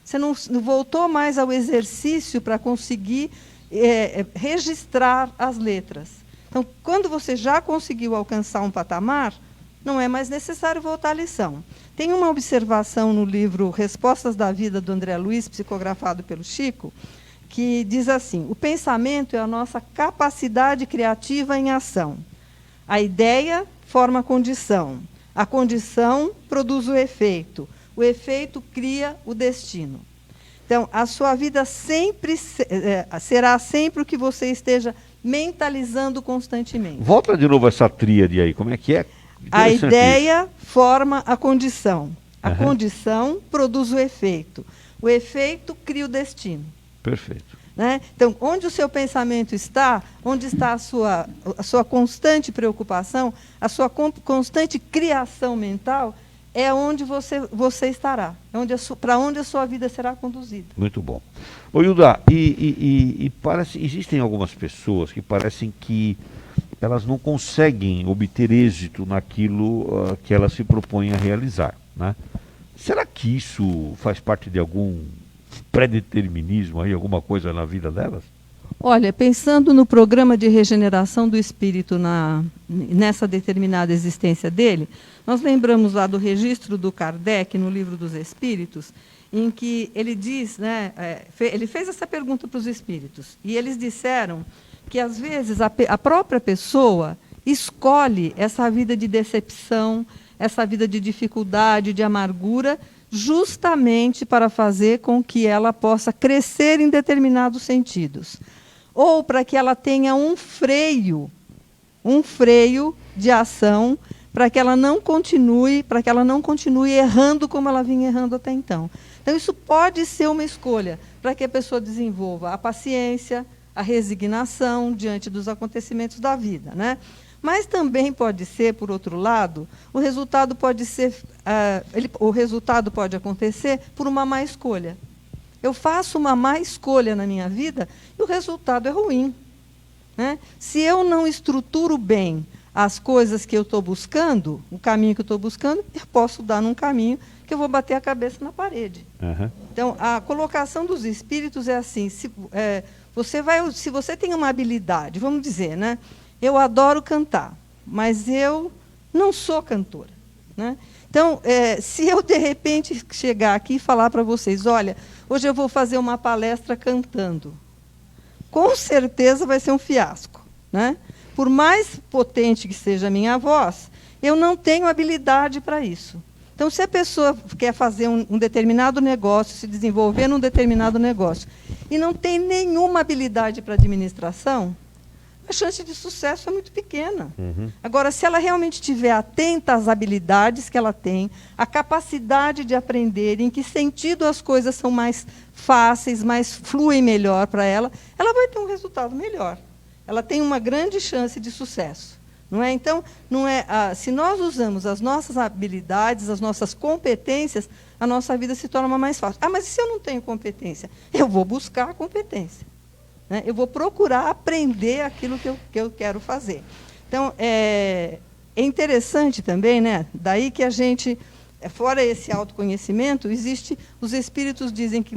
Você não voltou mais ao exercício para conseguir registrar as letras. Então, quando você já conseguiu alcançar um patamar, não é mais necessário voltar à lição. Tem uma observação no livro Respostas da Vida, do André Luiz, psicografado pelo Chico, que diz assim: o pensamento é a nossa capacidade criativa em ação. A ideia forma a condição produz o efeito cria o destino. Então, a sua vida será sempre o que você esteja mentalizando constantemente. Volta de novo essa tríade aí, como é que é? A ideia forma a condição. A condição produz o efeito cria o destino. Perfeito. Né? Então, onde o seu pensamento está, onde está a sua constante preocupação, a sua constante criação mental, é onde você estará, para onde a sua vida será conduzida. Muito bom. Ô Hilda, existem algumas pessoas que parecem que elas não conseguem obter êxito naquilo que elas se propõem a realizar, né? Será que isso faz parte de algum pré-determinismo aí, alguma coisa na vida delas? Olha, pensando no programa de regeneração do espírito nessa determinada existência dele, nós lembramos lá do registro do Kardec no Livro dos Espíritos, em que ele diz, né, ele fez essa pergunta para os espíritos, e eles disseram que, às vezes, a própria pessoa escolhe essa vida de decepção, essa vida de dificuldade, de amargura, justamente para fazer com que ela possa crescer em determinados sentidos. Ou para que ela tenha um freio de ação, para que ela não continue errando como ela vinha errando até então. Então, isso pode ser uma escolha para que a pessoa desenvolva a paciência, a resignação diante dos acontecimentos da vida, né? Mas também pode ser, por outro lado, o resultado pode acontecer por uma má escolha. Eu faço uma má escolha na minha vida e o resultado é ruim, né? Se eu não estruturo bem as coisas que eu estou buscando, o caminho que eu estou buscando, eu posso dar num caminho que eu vou bater a cabeça na parede. Uhum. Então, a colocação dos espíritos é assim, se você tem uma habilidade, vamos dizer, né? Eu adoro cantar, mas eu não sou cantora, né? Então, se eu, de repente, chegar aqui e falar para vocês, olha, hoje eu vou fazer uma palestra cantando, com certeza vai ser um fiasco, né? Por mais potente que seja a minha voz, eu não tenho habilidade para isso. Então, se a pessoa quer fazer um determinado negócio, se desenvolver num determinado negócio, e não tem nenhuma habilidade para administração, a chance de sucesso é muito pequena. Uhum. Agora, se ela realmente estiver atenta às habilidades que ela tem, à capacidade de aprender, em que sentido as coisas são mais fáceis, mais fluem melhor para ela, ela vai ter um resultado melhor. Ela tem uma grande chance de sucesso. Não é? Então, se nós usamos as nossas habilidades, as nossas competências, a nossa vida se torna mais fácil. Ah, mas e se eu não tenho competência? Eu vou buscar a competência, né? Eu vou procurar aprender aquilo que eu quero fazer. Então, é interessante também, né? Daí que a gente, fora esse autoconhecimento, os espíritos dizem que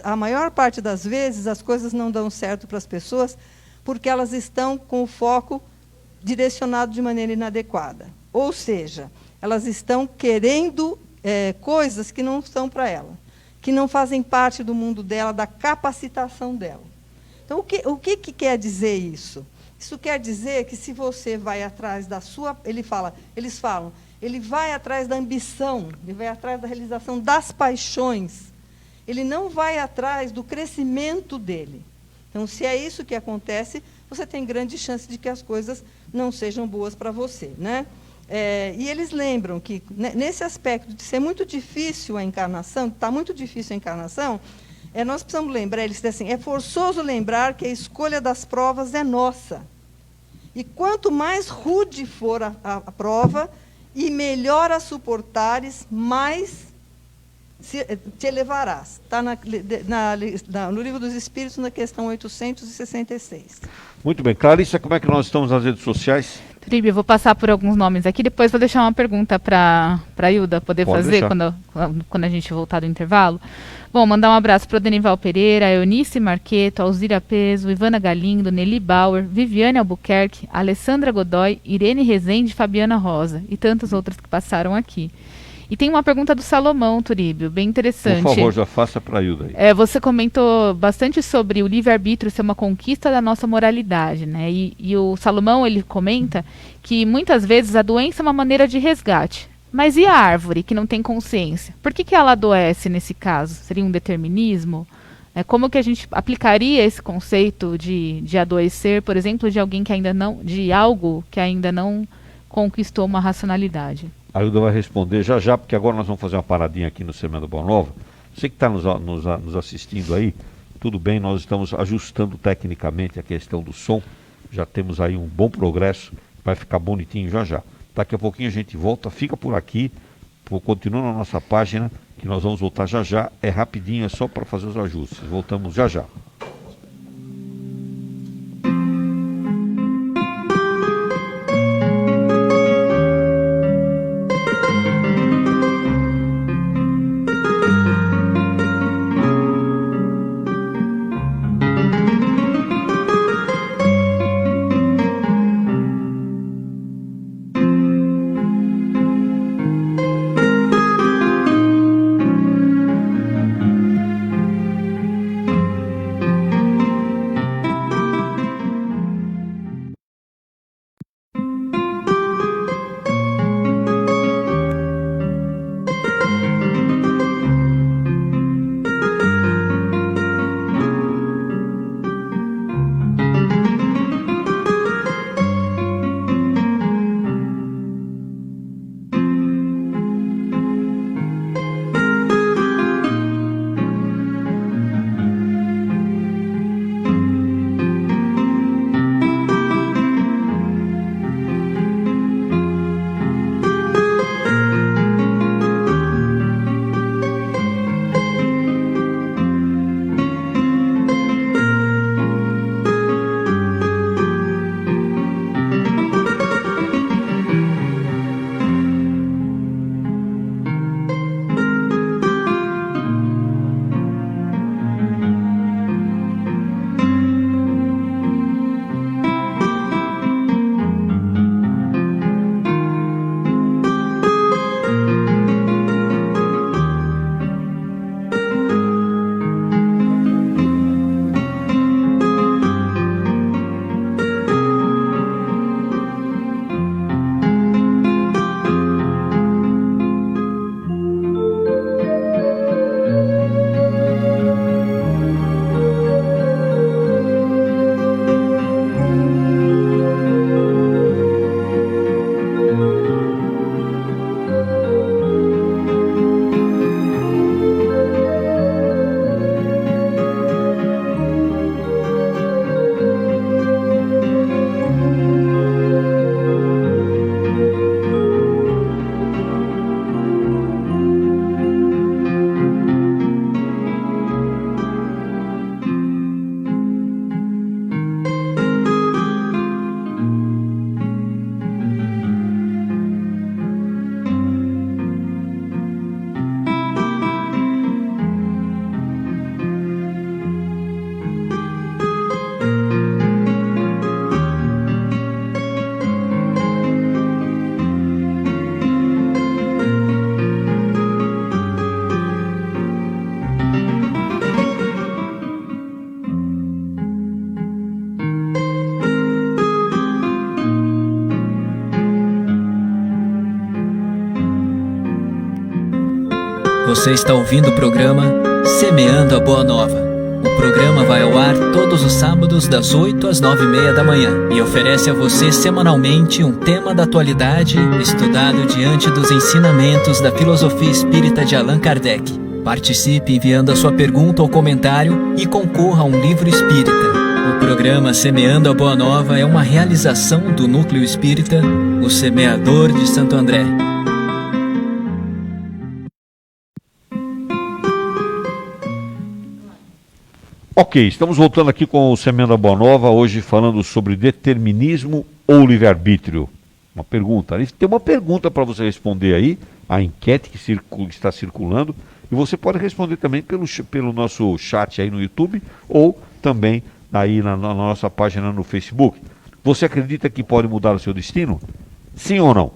a maior parte das vezes as coisas não dão certo para as pessoas porque elas estão com o foco direcionado de maneira inadequada. Ou seja, elas estão querendo coisas que não são para ela, que não fazem parte do mundo dela, da capacitação dela. Então, o que quer dizer isso? Isso quer dizer que se você vai atrás da sua... Eles falam, ele vai atrás da ambição, ele vai atrás da realização das paixões, ele não vai atrás do crescimento dele. Então, se é isso que acontece, você tem grande chance de que as coisas não sejam boas para você, né? E eles lembram que, nesse aspecto de ser muito difícil a encarnação, está muito difícil a encarnação, nós precisamos lembrar, eles dizem assim, é forçoso lembrar que a escolha das provas é nossa. E quanto mais rude for a prova, e melhor a suportares, mais te elevarás. Está no Livro dos Espíritos, na questão 866. Muito bem. Clarissa, como é que nós estamos nas redes sociais? Tribe, eu vou passar por alguns nomes aqui, depois vou deixar uma pergunta para a Hilda poder Pode fazer deixar. quando a gente voltar do intervalo. Bom, mandar um abraço para o Denival Pereira, Eunice Marqueto, Alzira Peso, Ivana Galindo, Nelly Bauer, Viviane Albuquerque, Alessandra Godoy, Irene Rezende, Fabiana Rosa e tantos outros que passaram aqui. E tem uma pergunta do Salomão, Turíbio, bem interessante. Por favor, já faça para a Hilda aí. Você comentou bastante sobre o livre-arbítrio ser uma conquista da nossa moralidade, né? E o Salomão, ele comenta que muitas vezes a doença é uma maneira de resgate. Mas e a árvore, que não tem consciência? Por que ela adoece nesse caso? Seria um determinismo? Como que a gente aplicaria esse conceito de adoecer, por exemplo, de alguém que ainda não, de algo que ainda não conquistou uma racionalidade? A Hilda vai responder já, porque agora nós vamos fazer uma paradinha aqui no Semana Boa Nova. Você que está nos assistindo aí, tudo bem, nós estamos ajustando tecnicamente a questão do som. Já temos aí um bom progresso, vai ficar bonitinho já. Daqui a pouquinho a gente volta, fica por aqui, continua na nossa página, que nós vamos voltar já. É rapidinho, é só para fazer os ajustes. Voltamos já. Você está ouvindo o programa Semeando a Boa Nova. O programa vai ao ar todos os sábados das 8 às 9h30 da manhã e oferece a você semanalmente um tema da atualidade estudado diante dos ensinamentos da filosofia espírita de Allan Kardec. Participe enviando a sua pergunta ou comentário e concorra a um livro espírita. O programa Semeando a Boa Nova é uma realização do Núcleo Espírita, o Semeador de Santo André. Ok, estamos voltando aqui com o Semeando a Boa Nova, hoje falando sobre determinismo ou livre-arbítrio. Uma pergunta, tem uma pergunta para você responder aí, a enquete que está circulando, e você pode responder também pelo nosso chat aí no YouTube, ou também aí na nossa página no Facebook. Você acredita que pode mudar o seu destino? Sim ou não?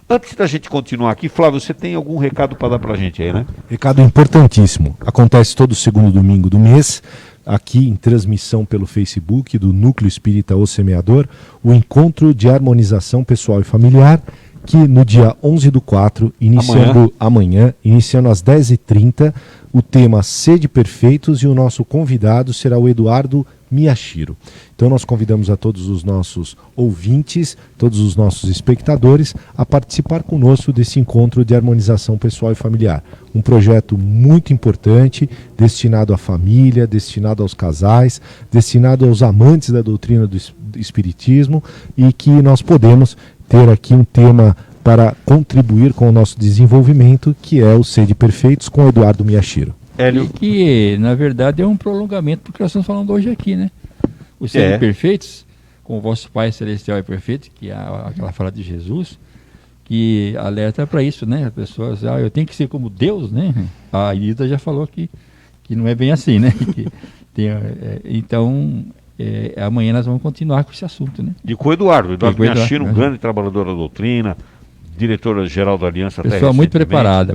Antes da gente continuar aqui, Flávio, você tem algum recado para dar para a gente aí, né? Recado importantíssimo. Acontece todo segundo domingo do mês, aqui em transmissão pelo Facebook do Núcleo Espírita O Semeador, o Encontro de Harmonização Pessoal e Familiar, que no dia 11/4, iniciando amanhã, iniciando às 10h30, o tema Sede Perfeitos, e o nosso convidado será o Eduardo Miyashiro. Então nós convidamos a todos os nossos ouvintes, todos os nossos espectadores, a participar conosco desse encontro de harmonização pessoal e familiar. Um projeto muito importante, destinado à família, destinado aos casais, destinado aos amantes da doutrina do Espiritismo, e que nós podemos ter aqui um tema para contribuir com o nosso desenvolvimento, que é o Sede Perfeitos, com o Eduardo Miyashiro. E que, na verdade, é um prolongamento do que nós estamos falando hoje aqui, né? Os Sede Perfeitos, com o vosso Pai Celestial e Perfeito, que é aquela fala de Jesus, que alerta para isso, né? As pessoas, eu tenho que ser como Deus, né? A Ida já falou que não é bem assim, né? Então, amanhã nós vamos continuar com esse assunto, né? E com o Eduardo Miyashiro, um grande trabalhador da doutrina, diretora-geral da Aliança até pessoa muito preparada.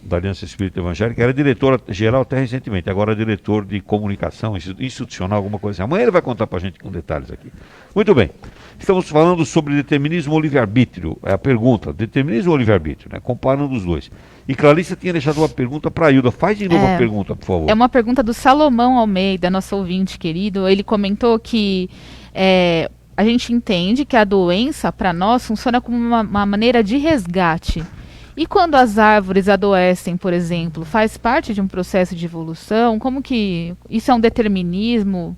Da Aliança Espírita Evangélica, era diretora-geral até recentemente, agora diretor de comunicação institucional, alguma coisa assim. Amanhã ele vai contar pra gente com detalhes aqui. Muito bem, estamos falando sobre determinismo ou livre-arbítrio, é a pergunta, determinismo ou livre-arbítrio, né? Comparando os dois. E Clarissa tinha deixado uma pergunta para a Hilda, faz de novo a pergunta, por favor. É uma pergunta do Salomão Almeida, nosso ouvinte querido. Ele comentou que a gente entende que a doença, para nós, funciona como uma maneira de resgate. E quando as árvores adoecem, por exemplo, faz parte de um processo de evolução? Como que isso é um determinismo?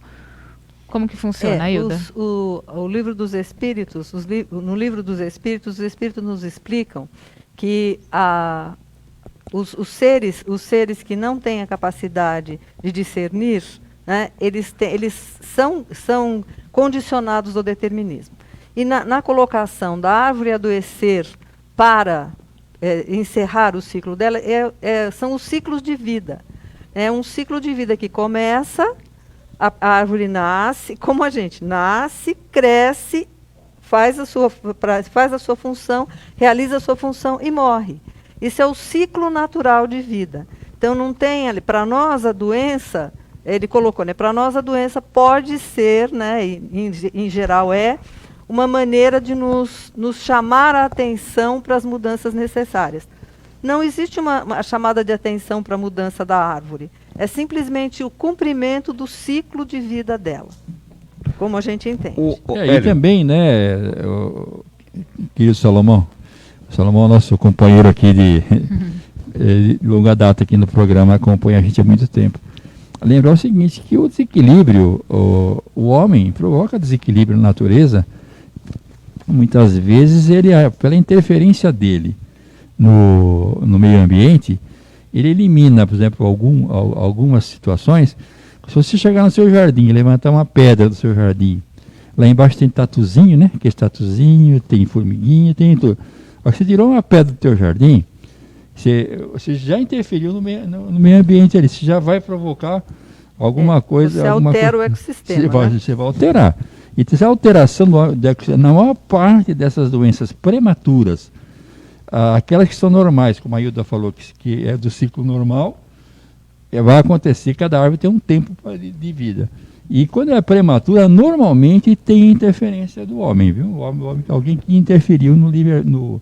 Como que funciona, Hilda? O livro dos Espíritos, no livro dos Espíritos, os Espíritos nos explicam que os seres que não têm a capacidade de discernir, né, eles são condicionados ao determinismo. E na colocação da árvore adoecer para encerrar o ciclo dela, são os ciclos de vida. É um ciclo de vida que começa, a árvore nasce, como a gente, nasce, cresce, faz a sua função, realiza a sua função e morre. Isso é o ciclo natural de vida. Então não tem ali, para nós a doença, ele colocou, né, para nós a doença pode ser, né, em geral uma maneira de nos chamar a atenção para as mudanças necessárias. Não existe uma chamada de atenção para a mudança da árvore. É simplesmente o cumprimento do ciclo de vida dela, como a gente entende. E também, né, querido Salomão, é nosso companheiro aqui de longa data aqui no programa, acompanha a gente há muito tempo. Lembrar o seguinte, que o desequilíbrio, o homem provoca desequilíbrio na natureza. Muitas vezes pela interferência dele no meio ambiente, ele elimina, por exemplo, algumas situações. Se você chegar no seu jardim e levantar uma pedra do seu jardim, lá embaixo tem tatuzinho, né? Que é tatuzinho, tem formiguinha, tem tudo. Você tirou uma pedra do teu jardim, você já interferiu no meio ambiente ali, você já vai provocar alguma coisa. Você altera o ecossistema. Você vai alterar. E essa alteração na maior parte dessas doenças prematuras, aquelas que são normais, como a Hilda falou, que é do ciclo normal, vai acontecer, cada árvore tem um tempo de vida. E quando é prematura, normalmente tem interferência do homem, viu? Alguém que interferiu no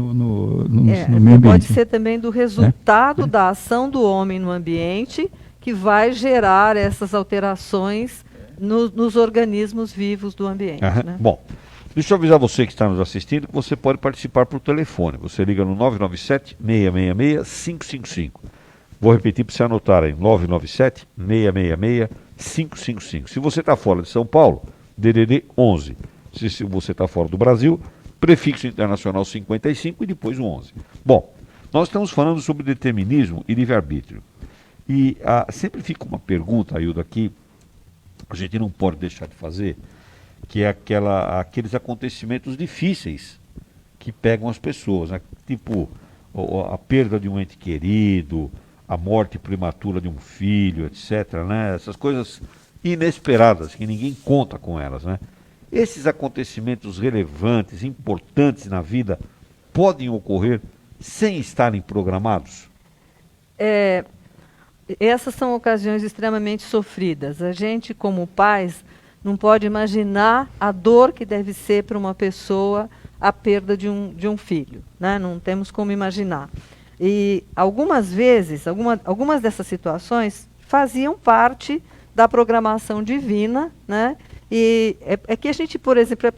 no meio ambiente. Pode ser também do resultado da ação do homem no ambiente que vai gerar essas alterações nos organismos vivos do ambiente. Né? Bom, deixa eu avisar você que está nos assistindo que você pode participar por telefone. Você liga no 997-666-555. Vou repetir para você anotar aí, 997-666-555. Se você está fora de São Paulo, DDD 11. Se você está fora do Brasil, prefixo internacional 55 e depois o 11. Bom, nós estamos falando sobre determinismo e livre-arbítrio. E sempre fica uma pergunta, Aildo, aqui, a gente não pode deixar de fazer, que é aqueles acontecimentos difíceis que pegam as pessoas, né? Tipo a perda de um ente querido, a morte prematura de um filho, etc., né? Essas coisas inesperadas, que ninguém conta com elas, né? Esses acontecimentos relevantes, importantes na vida, podem ocorrer sem estarem programados? Essas são ocasiões extremamente sofridas. A gente, como pais, não pode imaginar a dor que deve ser para uma pessoa a perda de um filho, né? Não temos como imaginar. E algumas vezes, algumas dessas situações faziam parte da programação divina, né? E é que a gente, por exemplo,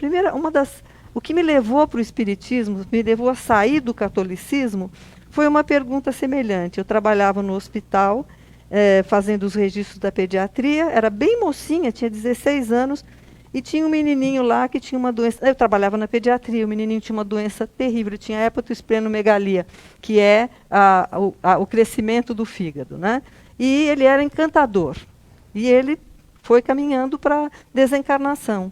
o que me levou para o espiritismo, me levou a sair do catolicismo, foi uma pergunta semelhante. Eu trabalhava no hospital, fazendo os registros da pediatria, era bem mocinha, tinha 16 anos, e tinha um menininho lá que tinha uma doença. Eu trabalhava na pediatria, o menininho tinha uma doença terrível, ele tinha hepatosplenomegalia, que é o crescimento do fígado, né? E ele era encantador. E ele foi caminhando para desencarnação.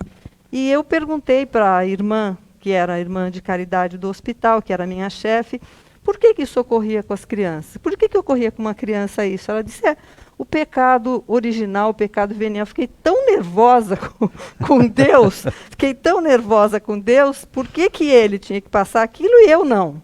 E eu perguntei para a irmã, que era a irmã de caridade do hospital, que era a minha chefe, por que isso ocorria com as crianças? Por que ocorria com uma criança isso? Ela disse, o pecado original, o pecado venial. Eu fiquei tão nervosa com Deus, por que ele tinha que passar aquilo e eu não?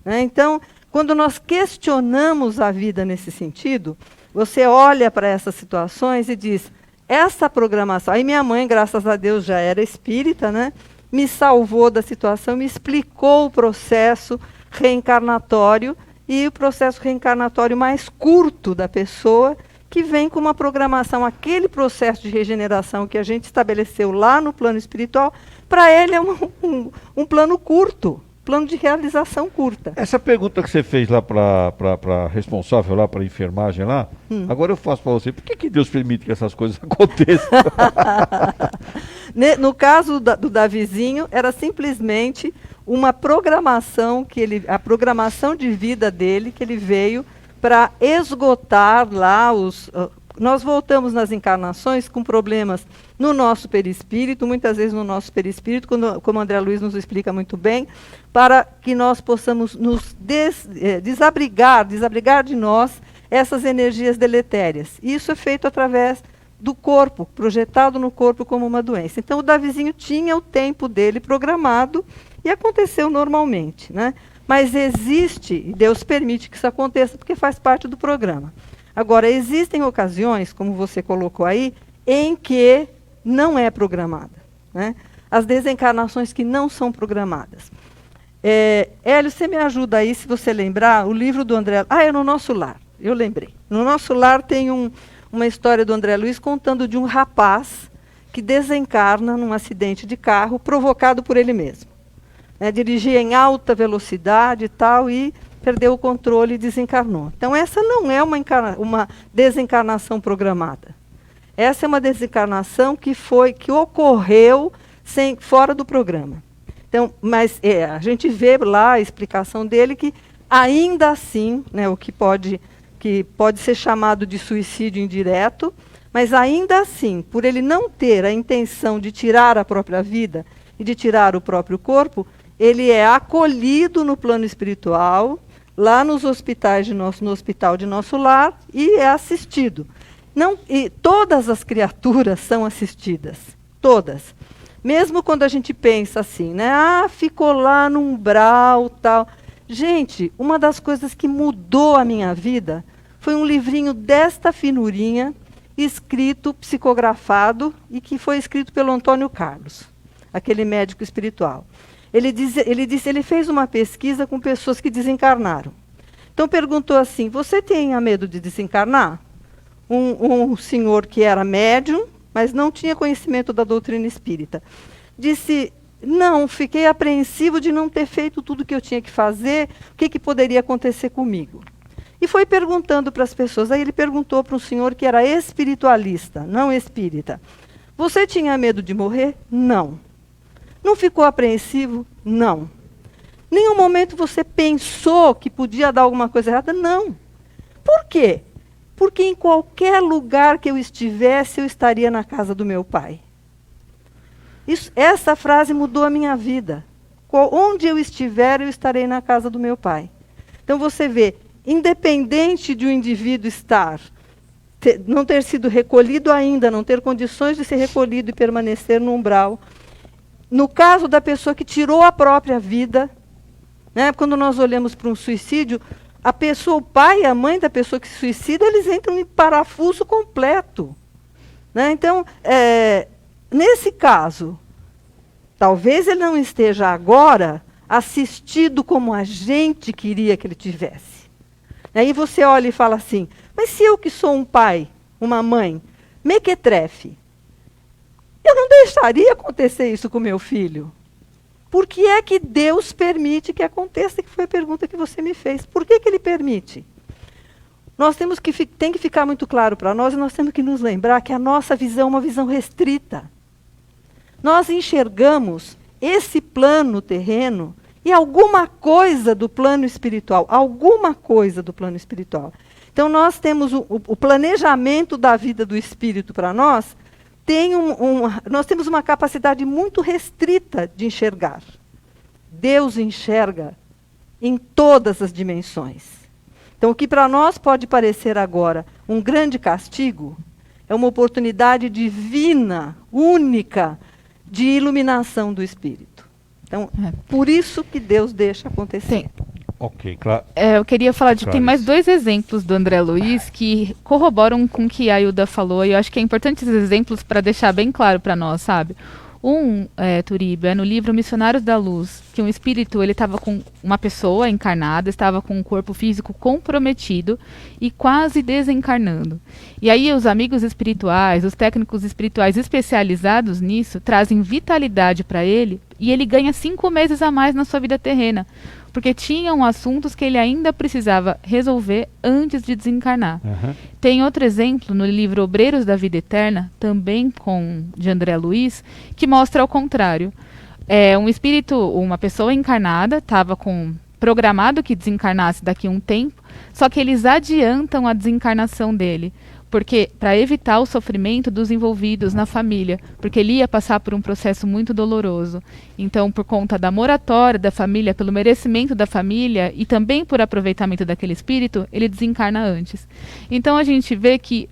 Né? Então, quando nós questionamos a vida nesse sentido, você olha para essas situações e diz, essa programação... Aí minha mãe, graças a Deus, já era espírita, né? Me salvou da situação, me explicou o processo reencarnatório e o processo reencarnatório mais curto da pessoa, que vem com uma programação, aquele processo de regeneração que a gente estabeleceu lá no plano espiritual, para ele é um plano curto, plano de realização curta. Essa pergunta que você fez lá para responsável lá, para enfermagem lá, agora eu faço para você, por que Deus permite que essas coisas aconteçam? No caso do Davizinho, era simplesmente uma programação, a programação de vida dele, que ele veio para esgotar lá nós voltamos nas encarnações com problemas no nosso perispírito, muitas vezes no nosso perispírito, como André Luiz nos explica muito bem, para que nós possamos nos desabrigar de nós essas energias deletérias. E isso é feito através do corpo, projetado no corpo como uma doença. Então o Davizinho tinha o tempo dele programado e aconteceu normalmente, né? Mas existe, e Deus permite que isso aconteça, porque faz parte do programa. Agora, existem ocasiões, como você colocou aí, em que não é programada, né? As desencarnações que não são programadas. Hélio, você me ajuda aí, se você lembrar, o livro do André... é no Nosso Lar, eu lembrei. No Nosso Lar tem uma história do André Luiz contando de um rapaz que desencarna num acidente de carro provocado por ele mesmo. Dirigia em alta velocidade e tal, e perdeu o controle e desencarnou. Então, essa não é uma desencarnação programada. Essa é uma desencarnação que ocorreu fora do programa. Então, mas a gente vê lá a explicação dele que, ainda assim, né, que pode ser chamado de suicídio indireto, mas ainda assim, por ele não ter a intenção de tirar a própria vida e de tirar o próprio corpo, ele é acolhido no plano espiritual, lá nos hospitais no hospital de Nosso Lar, e é assistido. E todas as criaturas são assistidas, todas. Mesmo quando a gente pensa assim, né? Ficou lá no umbral, tal. Gente, uma das coisas que mudou a minha vida foi um livrinho desta finurinha, escrito, psicografado, e que foi escrito pelo Antônio Carlos, aquele médico espiritual. Ele fez uma pesquisa com pessoas que desencarnaram. Então perguntou assim: você tem medo de desencarnar? Um senhor que era médium, mas não tinha conhecimento da doutrina espírita, disse: não, fiquei apreensivo de não ter feito tudo o que eu tinha que fazer, o que poderia acontecer comigo. E foi perguntando para as pessoas. Aí ele perguntou para um senhor que era espiritualista, não espírita: você tinha medo de morrer? Não. Não ficou apreensivo? Não. Nenhum momento você pensou que podia dar alguma coisa errada? Não. Por quê? Porque em qualquer lugar que eu estivesse, eu estaria na casa do meu pai. Essa frase mudou a minha vida. Onde eu estiver, eu estarei na casa do meu pai. Então você vê, independente de um indivíduo não ter sido recolhido ainda, não ter condições de ser recolhido e permanecer no umbral, no caso da pessoa que tirou a própria vida, né, quando nós olhamos para um suicídio, a pessoa, o pai e a mãe da pessoa que se suicida, eles entram em parafuso completo. Né? Então, nesse caso, talvez ele não esteja agora assistido como a gente queria que ele tivesse. Aí você olha e fala assim: mas se eu que sou um pai, uma mãe, mequetrefe, eu não deixaria acontecer isso com meu filho. Por que é que Deus permite que aconteça? Que foi a pergunta que você me fez. Por que ele permite? Nós tem que ficar muito claro para nós, e nós temos que nos lembrar que a nossa visão é uma visão restrita. Nós enxergamos esse plano terreno e alguma coisa do plano espiritual. Alguma coisa do plano espiritual. Então nós temos o planejamento da vida do espírito para nós. Nós temos uma capacidade muito restrita de enxergar. Deus enxerga em todas as dimensões. Então, o que para nós pode parecer agora um grande castigo, é uma oportunidade divina, única, de iluminação do espírito. Então, por isso que Deus deixa acontecer. Ok, claro. Eu queria falar tem mais 2 exemplos do André Luiz que corroboram com o que a Hilda falou, e eu acho que é importante esses exemplos para deixar bem claro para nós, sabe? Turíbio, é no livro Missionários da Luz, que um espírito, ele estava com uma pessoa encarnada, estava com um corpo físico comprometido e quase desencarnando. E aí os amigos espirituais, os técnicos espirituais especializados nisso, trazem vitalidade para ele, e ele ganha 5 meses a mais na sua vida terrena, porque tinham assuntos que ele ainda precisava resolver antes de desencarnar. Uhum. Tem outro exemplo no livro Obreiros da Vida Eterna, também de André Luiz, que mostra ao contrário. Um espírito, uma pessoa encarnada, estava programado que desencarnasse daqui a um tempo, só que eles adiantam a desencarnação dele, porque para evitar o sofrimento dos envolvidos na família, porque ele ia passar por um processo muito doloroso. Então, por conta da moratória da família, pelo merecimento da família e também por aproveitamento daquele espírito, ele desencarna antes. Então, a gente vê que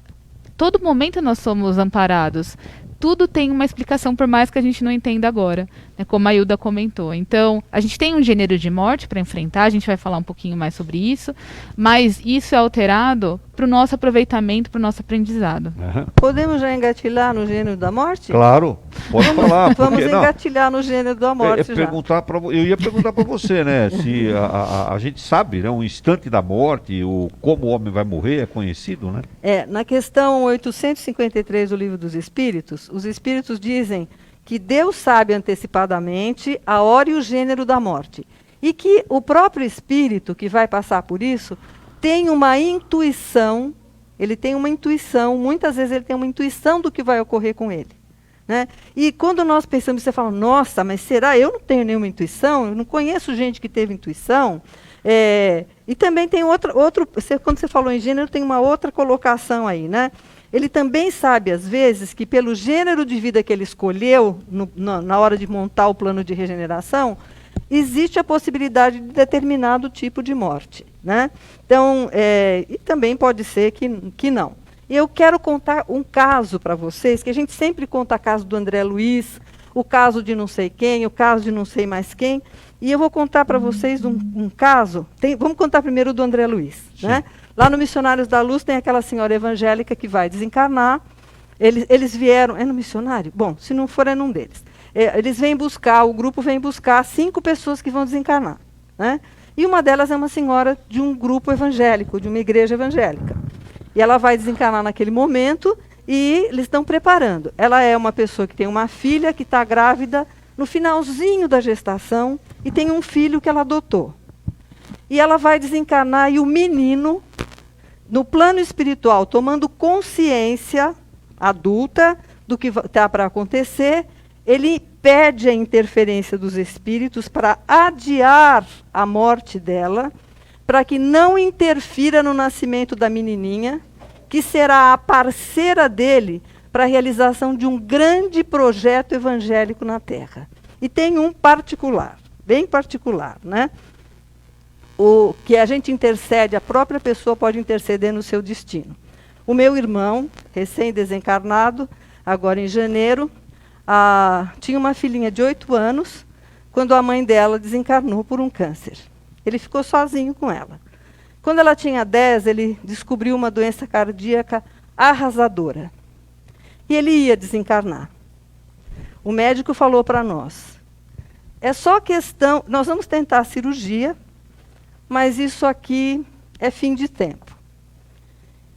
todo momento nós somos amparados. Tudo tem uma explicação, por mais que a gente não entenda agora, né, como a Hilda comentou. Então, a gente tem um gênero de morte para enfrentar, a gente vai falar um pouquinho mais sobre isso, mas isso é alterado para o nosso aproveitamento, para o nosso aprendizado. Uhum. Podemos já engatilhar no gênero da morte? Claro, pode falar. Vamos engatilhar no gênero da morte eu ia perguntar para você, né, se a gente sabe, né, um instante da morte, como o homem vai morrer, é conhecido, né? Na questão 853 do Livro dos Espíritos, os Espíritos dizem que Deus sabe antecipadamente a hora e o gênero da morte. E que o próprio Espírito que vai passar por isso tem uma intuição, muitas vezes ele tem uma intuição do que vai ocorrer com ele. Né? E quando nós pensamos, você fala: nossa, mas será? Eu não tenho nenhuma intuição, eu não conheço gente que teve intuição. E também tem quando você falou em gênero, tem uma outra colocação aí, né? Ele também sabe, às vezes, que pelo gênero de vida que ele escolheu, na hora de montar o plano de regeneração, existe a possibilidade de determinado tipo de morte. Né? Então, e também pode ser que não. E eu quero contar um caso para vocês, que a gente sempre conta o caso do André Luiz, o caso de não sei quem, o caso de não sei mais quem, e eu vou contar para vocês um caso. Vamos contar primeiro do André Luiz. Né? Lá no Missionários da Luz tem aquela senhora evangélica que vai desencarnar. Eles vieram... É no missionário? Bom, se não for, é num deles. eles vêm buscar, o grupo vem buscar 5 pessoas que vão desencarnar, né? E uma delas é uma senhora de um grupo evangélico, de uma igreja evangélica. E ela vai desencarnar naquele momento e eles estão preparando. Ela é uma pessoa que tem uma filha que está grávida no finalzinho da gestação e tem um filho que ela adotou. E ela vai desencarnar e o menino, no plano espiritual, tomando consciência adulta do que está para acontecer, ele pede a interferência dos espíritos para adiar a morte dela, para que não interfira no nascimento da menininha, que será a parceira dele para a realização de um grande projeto evangélico na Terra. E tem um particular, bem particular, né? O que a gente intercede, a própria pessoa pode interceder no seu destino. O meu irmão, recém-desencarnado, agora em janeiro, tinha uma filhinha de 8 anos, quando a mãe dela desencarnou por um câncer. Ele ficou sozinho com ela. Quando ela tinha 10, ele descobriu uma doença cardíaca arrasadora. E ele ia desencarnar. O médico falou para nós, é só questão, nós vamos tentar a cirurgia, mas isso aqui é fim de tempo.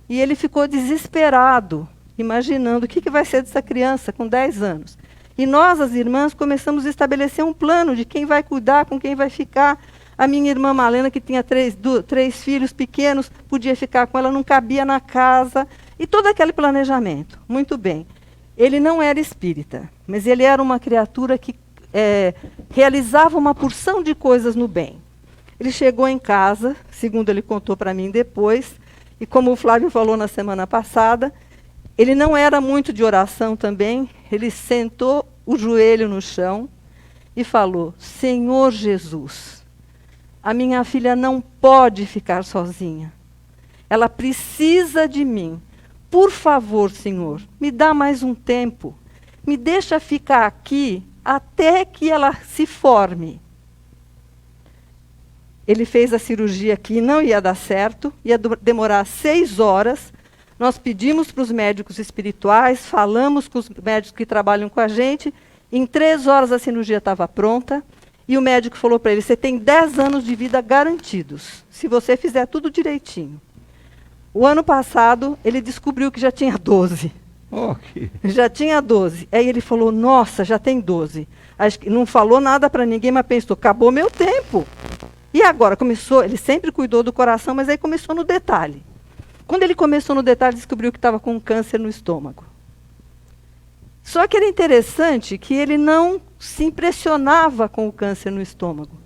E ele ficou desesperado, imaginando o que vai ser dessa criança com 10 anos. E nós, as irmãs, começamos a estabelecer um plano de quem vai cuidar, com quem vai ficar. A minha irmã Malena, que tinha 3 filhos pequenos, podia ficar com ela, não cabia na casa. E todo aquele planejamento. Muito bem. Ele não era espírita, mas ele era uma criatura que realizava uma porção de coisas no bem. Ele chegou em casa, segundo ele contou para mim depois, e como o Flávio falou na semana passada, ele não era muito de oração também, ele sentou o joelho no chão e falou, Senhor Jesus, a minha filha não pode ficar sozinha, ela precisa de mim. Por favor, Senhor, me dá mais um tempo, me deixa ficar aqui até que ela se forme. Ele fez a cirurgia que não ia dar certo, ia demorar 6 horas. Nós pedimos para os médicos espirituais, falamos com os médicos que trabalham com a gente. Em 3 horas a cirurgia estava pronta. E o médico falou para ele, você tem 10 anos de vida garantidos, se você fizer tudo direitinho. O ano passado, ele descobriu que já tinha 12. Okay. Já tinha 12. Aí ele falou, nossa, já tem 12. Acho que não falou nada para ninguém, mas pensou, acabou meu tempo. E agora começou, ele sempre cuidou do coração, mas aí começou no detalhe. Quando ele começou no detalhe, descobriu que estava com um câncer no estômago. Só que era interessante que ele não se impressionava com o câncer no estômago.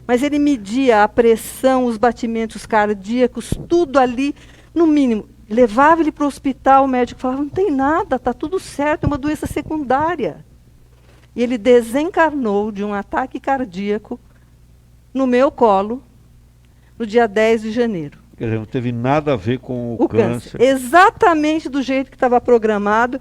Mas ele media a pressão, os batimentos cardíacos, tudo ali, no mínimo. Levava ele para o hospital, o médico falava, não tem nada, está tudo certo, é uma doença secundária. E ele desencarnou de um ataque cardíaco no meu colo, no dia 10 de janeiro. Quer dizer, não teve nada a ver com o câncer. Exatamente do jeito que estava programado.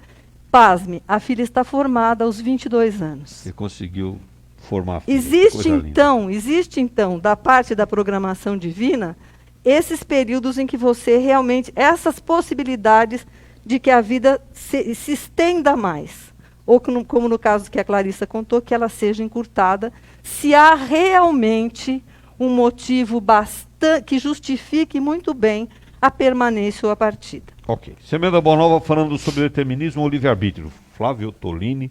Pasme, a filha está formada aos 22 anos. Ele conseguiu formar a filha. Existe então, da parte da programação divina, esses períodos em que você realmente, essas possibilidades de que a vida se estenda mais. Ou como no caso que a Clarissa contou, que ela seja encurtada, se há realmente um motivo bastante que justifique muito bem a permanência ou a partida. Ok. Semeando a Boa Nova falando sobre determinismo ou livre-arbítrio. Flávio Tolini,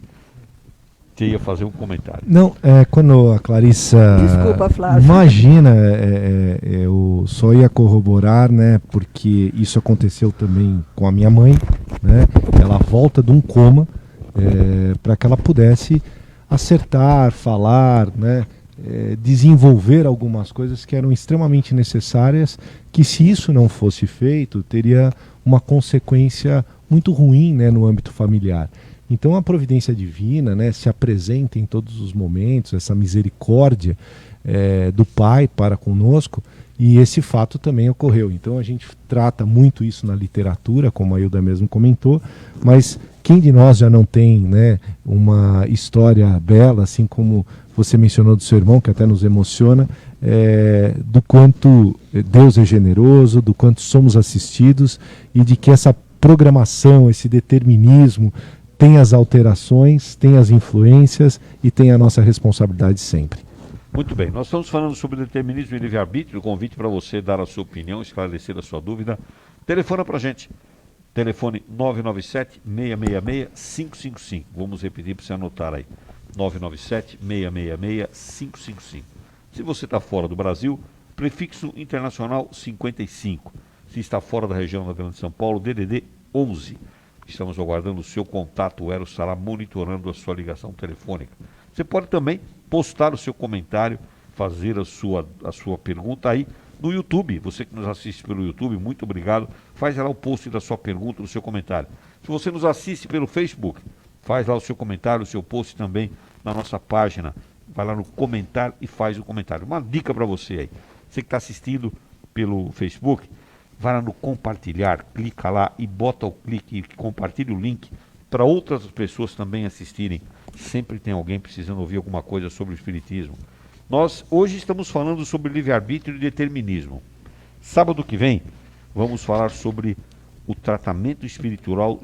que ia fazer um comentário. Não, quando a Clarissa... Desculpa, Flávio. Imagina, eu só ia corroborar, né, porque isso aconteceu também com a minha mãe, né, ela volta de um coma, para que ela pudesse acertar, falar, né, desenvolver algumas coisas que eram extremamente necessárias, que se isso não fosse feito, teria uma consequência muito ruim, né, no âmbito familiar. Então a providência divina, né, se apresenta em todos os momentos, essa misericórdia do Pai para conosco, e esse fato também ocorreu. Então a gente trata muito isso na literatura, como a Hilda mesmo comentou, mas quem de nós já não tem, né, uma história bela, assim como você mencionou do seu irmão, que até nos emociona, do quanto Deus é generoso, do quanto somos assistidos, e de que essa programação, esse determinismo, tem as alterações, tem as influências e tem a nossa responsabilidade sempre. Muito bem, nós estamos falando sobre determinismo e livre-arbítrio, convite para você dar a sua opinião, esclarecer a sua dúvida. Telefona para a gente, telefone 997-666-555. Vamos repetir para você anotar aí, 997-666-555. Se você está fora do Brasil, prefixo internacional 55. Se está fora da região da Grande São Paulo, DDD 11. Estamos aguardando o seu contato, o Eros estará monitorando a sua ligação telefônica. Você pode também postar o seu comentário, fazer a sua pergunta aí no YouTube. Você que nos assiste pelo YouTube, muito obrigado. Faz lá o post da sua pergunta, do seu comentário. Se você nos assiste pelo Facebook, faz lá o seu comentário, o seu post também na nossa página. Vai lá no comentário e faz o comentário. Uma dica para você aí. Você que está assistindo pelo Facebook, vai lá no compartilhar, clica lá e bota o clique e compartilha o link para outras pessoas também assistirem. Sempre tem alguém precisando ouvir alguma coisa sobre o Espiritismo. Nós hoje estamos falando sobre livre-arbítrio e determinismo. Sábado que vem vamos falar sobre o tratamento espiritual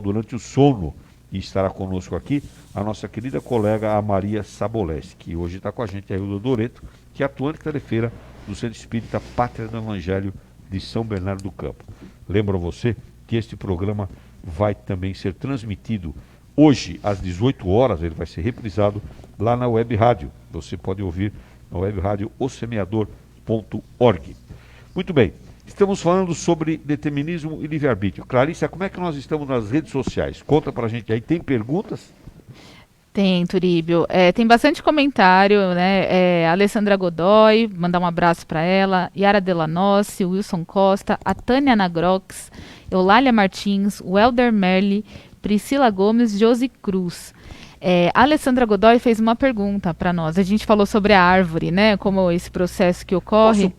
durante o sono. E estará conosco aqui a nossa querida colega a Maria Saboleschi, que hoje está com a gente, a Hilda Doreto, que é atuante tarefeira do Centro Espírita Pátria do Evangelho de São Bernardo do Campo. Lembro você que este programa vai também ser transmitido hoje às 18 horas, ele vai ser reprisado lá na web rádio. Você pode ouvir na web rádio osemeador.org. Muito bem, estamos falando sobre determinismo e livre-arbítrio. Clarissa, como é que nós estamos nas redes sociais? Conta pra gente aí, tem perguntas? Tem, Turíbio. Tem bastante comentário, né? Alessandra Godoy, mandar um abraço para ela. Yara Delanossi, Wilson Costa, a Tânia Nagrox, Eulália Martins, o Helder Merli, Priscila Gomes, Josi Cruz. A Alessandra Godoy fez uma pergunta para nós. A gente falou sobre a árvore, né? Como esse processo que ocorre.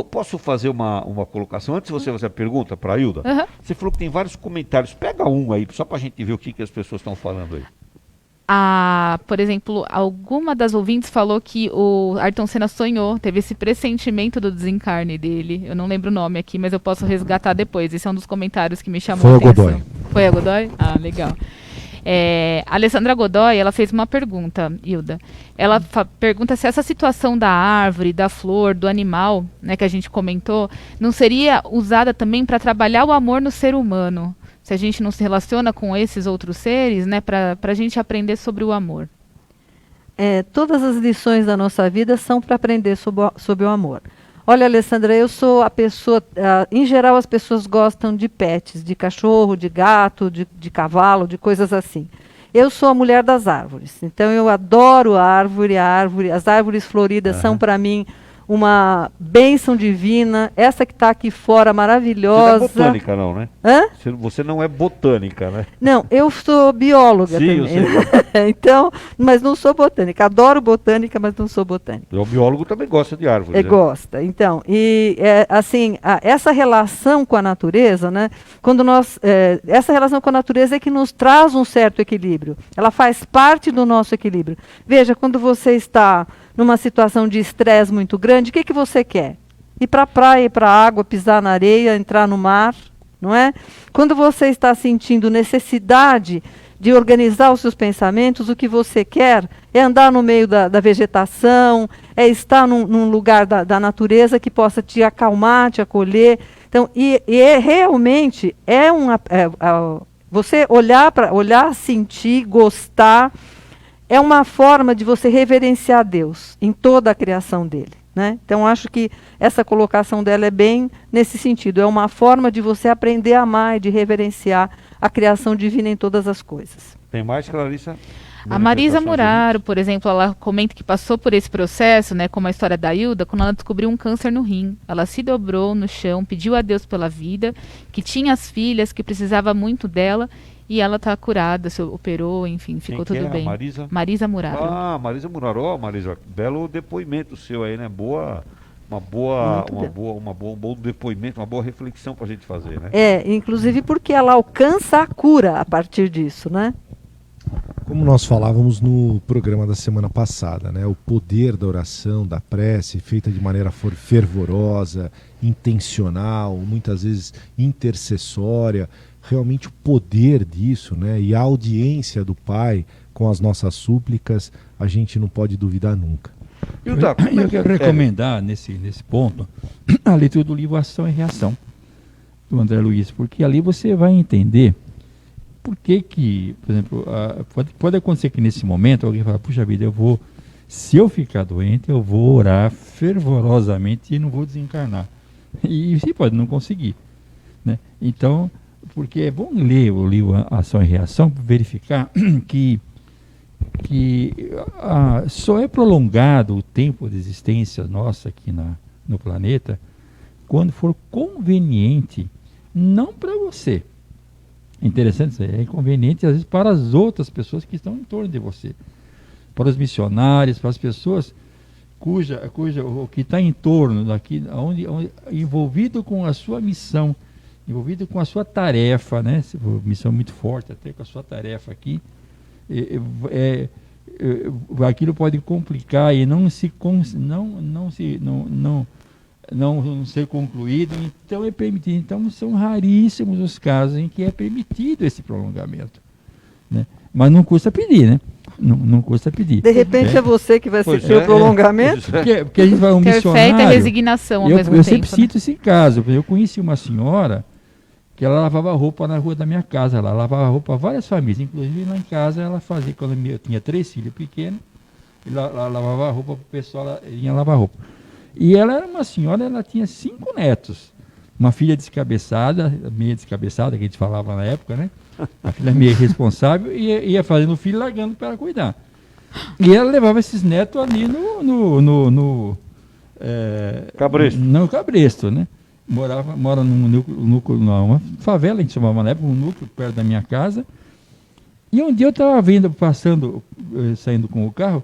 Posso fazer uma colocação? Antes de você fazer a pergunta para a Hilda, Uhum. Você falou que tem vários comentários. Pega um aí, só para a gente ver o que as pessoas estão falando aí. Por exemplo, alguma das ouvintes falou que o Ayrton Senna sonhou, teve esse pressentimento do desencarne dele. Eu não lembro o nome aqui, mas eu posso resgatar depois. Esse é um dos comentários que me chamou a atenção. Foi a Godoy. Foi a Godoy? Ah, legal. A Alessandra Godoy, ela fez uma pergunta, Hilda. Ela pergunta se essa situação da árvore, da flor, do animal, né, que a gente comentou, não seria usada também para trabalhar o amor no ser humano? Se a gente não se relaciona com esses outros seres, né, para a gente aprender sobre o amor. Todas as lições da nossa vida são para aprender sobre o amor. Olha, Alessandra, eu sou a pessoa... em geral, as pessoas gostam de pets, de cachorro, de gato, de cavalo, de coisas assim. Eu sou a mulher das árvores. Então, eu adoro a árvore. As árvores floridas são, para mim, uma bênção divina. Essa que está aqui fora, maravilhosa. Você não é botânica, não, né? Hã? Você não é botânica, né? Não, eu sou bióloga Sim, também. eu sei. Então, mas não sou botânica. Adoro botânica, mas não sou botânica. O biólogo também gosta de árvores. Né? Gosta. Então, assim, essa relação com a natureza, né? Quando essa relação com a natureza é que nos traz um certo equilíbrio. Ela faz parte do nosso equilíbrio. Veja, quando você está numa situação de estresse muito grande, o que você quer? Ir para a praia, ir para a água, pisar na areia, entrar no mar, não é? Quando você está sentindo necessidade de organizar os seus pensamentos, o que você quer é andar no meio da vegetação, é estar num lugar da natureza que possa te acalmar, te acolher. Então, realmente você olhar, sentir, gostar, é uma forma de você reverenciar Deus em toda a criação dele. Né? Então, acho que essa colocação dela é bem nesse sentido. É uma forma de você aprender a amar e de reverenciar a criação divina em todas as coisas. Tem mais, Clarissa? A Marisa Muraro, por exemplo, ela comenta que passou por esse processo, né, como a história da Hilda, quando ela descobriu um câncer no rim. Ela se dobrou no chão, pediu a Deus pela vida, que tinha as filhas, que precisava muito dela, e ela está curada, se operou, enfim, ficou tudo bem. Marisa Muraro. Ah, Marisa Muraro. Ó, Marisa, belo depoimento seu aí, né? Um bom depoimento, uma boa reflexão para a gente fazer, né? Inclusive porque ela alcança a cura a partir disso, né? Como nós falávamos no programa da semana passada, né? O poder da oração, da prece, feita de maneira fervorosa, intencional, muitas vezes intercessória, realmente o poder disso, né? E a audiência do Pai com as nossas súplicas, a gente não pode duvidar nunca. Eu quero recomendar nesse ponto a leitura do livro Ação e Reação, do André Luiz, porque ali você vai entender por que, por exemplo, pode acontecer que nesse momento alguém fala, puxa vida, se eu ficar doente, eu vou orar fervorosamente e não vou desencarnar. E você pode não conseguir, né? Então, porque é bom ler o livro Ação e Reação para verificar que só é prolongado o tempo de existência nossa aqui no planeta quando for conveniente, não para você. Interessante, é inconveniente às vezes para as outras pessoas que estão em torno de você, para os missionários, para as pessoas o que está em torno daqui, onde envolvido com a sua missão, envolvido com a sua tarefa, né? Missão muito forte, até com a sua tarefa aqui, aquilo pode complicar e não ser concluído, então é permitido. Então são raríssimos os casos em que é permitido esse prolongamento, né? Mas não custa pedir, né? Não custa pedir. De repente é você que vai ser o prolongamento? Porque a gente vai um missionário. Perfeita resignação ao mesmo tempo. Eu sempre cito esse caso. Eu conheci uma senhora que ela lavava roupa na rua da minha casa. Ela lavava roupa para várias famílias. Inclusive lá em casa ela fazia, quando eu tinha 3 filhos pequenos, ela lavava roupa para o pessoal, ela ia lavar roupa. E ela era uma senhora, ela tinha 5 netos. Uma filha descabeçada, meia descabeçada, que a gente falava na época, né? A filha meio irresponsável e ia fazendo o filho largando para ela cuidar. E ela levava esses netos ali no Cabresto. No Cabresto, né? Mora num núcleo, numa favela, a gente chamava na época, um núcleo perto da minha casa. E um dia eu estava saindo com o carro,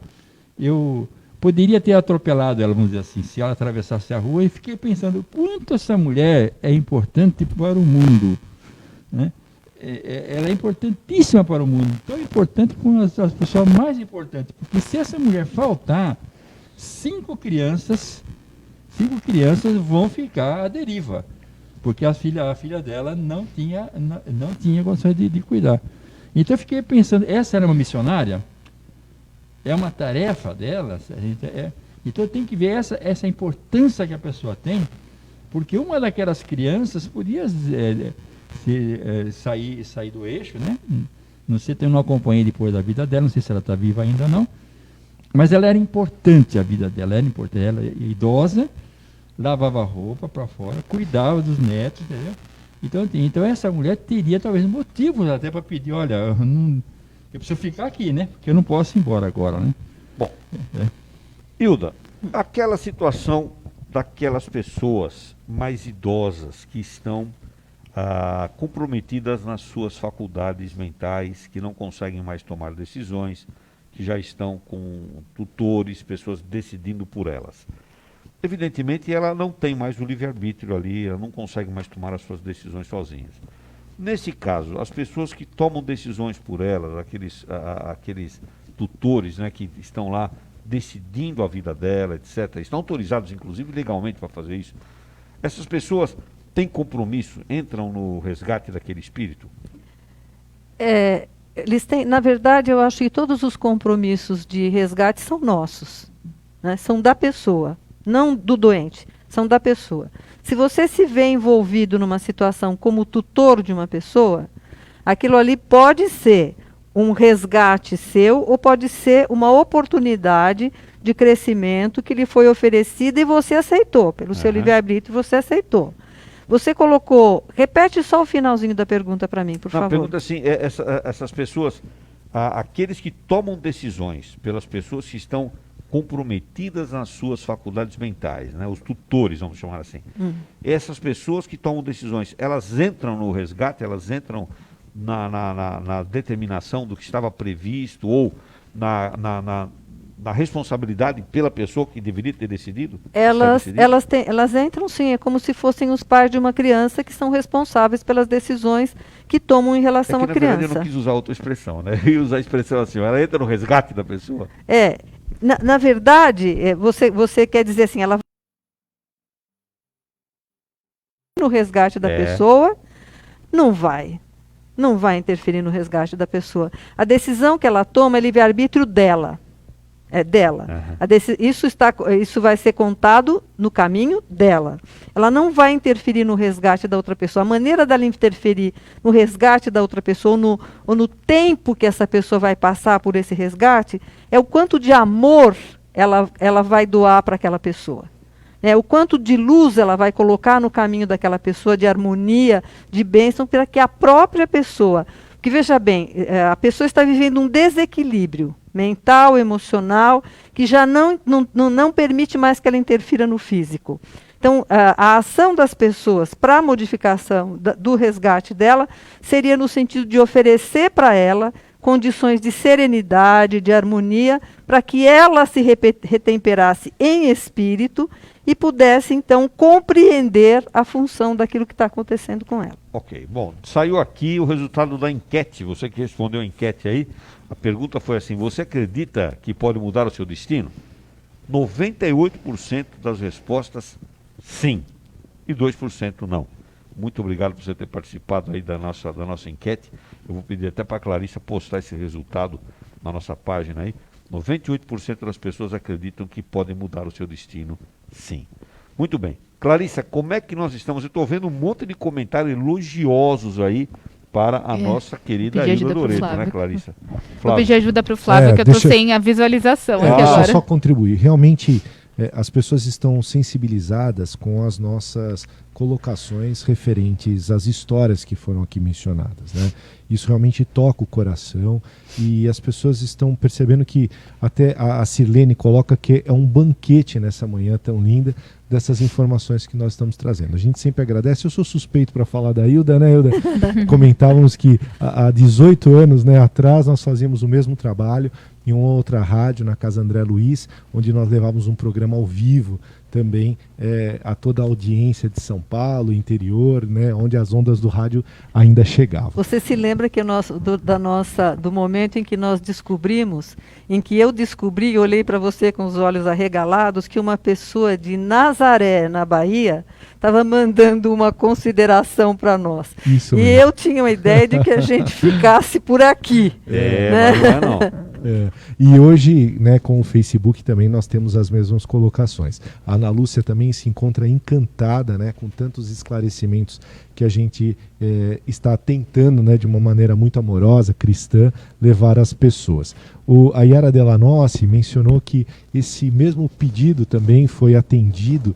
eu poderia ter atropelado ela, vamos dizer assim, se ela atravessasse a rua, e fiquei pensando, quanto essa mulher é importante para o mundo, né? Ela é importantíssima para o mundo, tão importante como as pessoas mais importantes, porque se essa mulher faltar, 5 crianças vão ficar à deriva, porque a filha dela não tinha condições de cuidar. Então eu fiquei pensando, essa era uma missionária? É uma tarefa dela? Então tem que ver essa importância que a pessoa tem, porque uma daquelas crianças podia sair do eixo, né? Não sei, eu não acompanhei depois da vida dela, não sei se ela está viva ainda ou não, mas ela era importante, a vida dela era importante. Ela era idosa, lavava roupa para fora, cuidava dos netos, entendeu? Então essa mulher teria talvez motivos até para pedir, olha, eu preciso ficar aqui, né? Porque eu não posso ir embora agora, né? Bom, Hilda, aquela situação daquelas pessoas mais idosas que estão comprometidas nas suas faculdades mentais, que não conseguem mais tomar decisões, que já estão com tutores, pessoas decidindo por elas. Evidentemente, ela não tem mais o livre-arbítrio ali, ela não consegue mais tomar as suas decisões sozinhas. Nesse caso, as pessoas que tomam decisões por elas, aqueles tutores, né, que estão lá decidindo a vida dela, etc., estão autorizados, inclusive, legalmente para fazer isso. Essas pessoas têm compromisso, entram no resgate daquele espírito? Eles têm, na verdade, eu acho que todos os compromissos de resgate são nossos, né? São da pessoa, não do doente, são da pessoa. Se você se vê envolvido numa situação como tutor de uma pessoa, aquilo ali pode ser um resgate seu ou pode ser uma oportunidade de crescimento que lhe foi oferecida e você aceitou, pelo seu livre-arbítrio você aceitou. Você colocou, repete só o finalzinho da pergunta para mim, por favor. A pergunta é assim, essas pessoas, aqueles que tomam decisões pelas pessoas que estão comprometidas nas suas faculdades mentais, né? Os tutores, vamos chamar assim. Essas pessoas que tomam decisões, elas entram no resgate, elas entram na determinação do que estava previsto ou na responsabilidade pela pessoa que deveria ter decidido? Elas entram sim, é como se fossem os pais de uma criança que são responsáveis pelas decisões que tomam em relação à criança. Na verdade, eu não quis usar outra expressão, né? Eu ia usar a expressão assim, ela entra no resgate da pessoa? Na verdade, você quer dizer assim, ela vai no resgate da pessoa? Não vai. não vai interferir no resgate da pessoa. A decisão que ela toma é livre-arbítrio dela. É dela. Isso vai ser contado no caminho dela. Ela não vai interferir no resgate da outra pessoa. A maneira dela interferir no resgate da outra pessoa, ou no tempo que essa pessoa vai passar por esse resgate, é o quanto de amor ela vai doar para aquela pessoa. O quanto de luz ela vai colocar no caminho daquela pessoa, de harmonia, de bênção, para que a própria pessoa... Porque, veja bem, a pessoa está vivendo um desequilíbrio mental, emocional, que já não permite mais que ela interfira no físico. Então, a ação das pessoas para a modificação do resgate dela seria no sentido de oferecer para ela condições de serenidade, de harmonia, para que ela se retemperasse em espírito e pudesse, então, compreender a função daquilo que está acontecendo com ela. Ok, bom, saiu aqui o resultado da enquete, você que respondeu a enquete aí, a pergunta foi assim, você acredita que pode mudar o seu destino? 98% das respostas, sim, e 2% não. Muito obrigado por você ter participado aí da nossa enquete. Eu vou pedir até para a Clarissa postar esse resultado na nossa página aí. 98% das pessoas acreditam que podem mudar o seu destino, sim. Muito bem. Clarissa, como é que nós estamos? Eu estou vendo um monte de comentários elogiosos aí para a nossa querida Hilda Loreto, né, Clarissa? Vou pedir ajuda para o Flávio, que eu estou sem a visualização aqui agora. Deixa eu só contribuir. Realmente, as pessoas estão sensibilizadas com as nossas colocações referentes às histórias que foram aqui mencionadas, né? Isso realmente toca o coração e as pessoas estão percebendo que até a Sirlene coloca que é um banquete nessa manhã tão linda dessas informações que nós estamos trazendo. A gente sempre agradece. Eu sou suspeito para falar da Hilda, né, Hilda? Comentávamos que há 18 anos, né, atrás nós fazíamos o mesmo trabalho em uma outra rádio, na Casa André Luiz, onde nós levávamos um programa ao vivo também a toda a audiência de São Paulo, interior, né, onde as ondas do rádio ainda chegavam. Você se lembra que do momento em que nós descobrimos, em que eu descobri, olhei para você com os olhos arregalados, que uma pessoa de Nazaré, na Bahia, estava mandando uma consideração para nós. Isso e mesmo. Eu tinha uma ideia de que a gente ficasse por aqui. Né? Mas não é não. E hoje, né, com o Facebook também nós temos as mesmas colocações. A Ana Lúcia também se encontra encantada, né, com tantos esclarecimentos que a gente está tentando, né, de uma maneira muito amorosa, cristã, levar às pessoas. A Yara Delanossi mencionou que esse mesmo pedido também foi atendido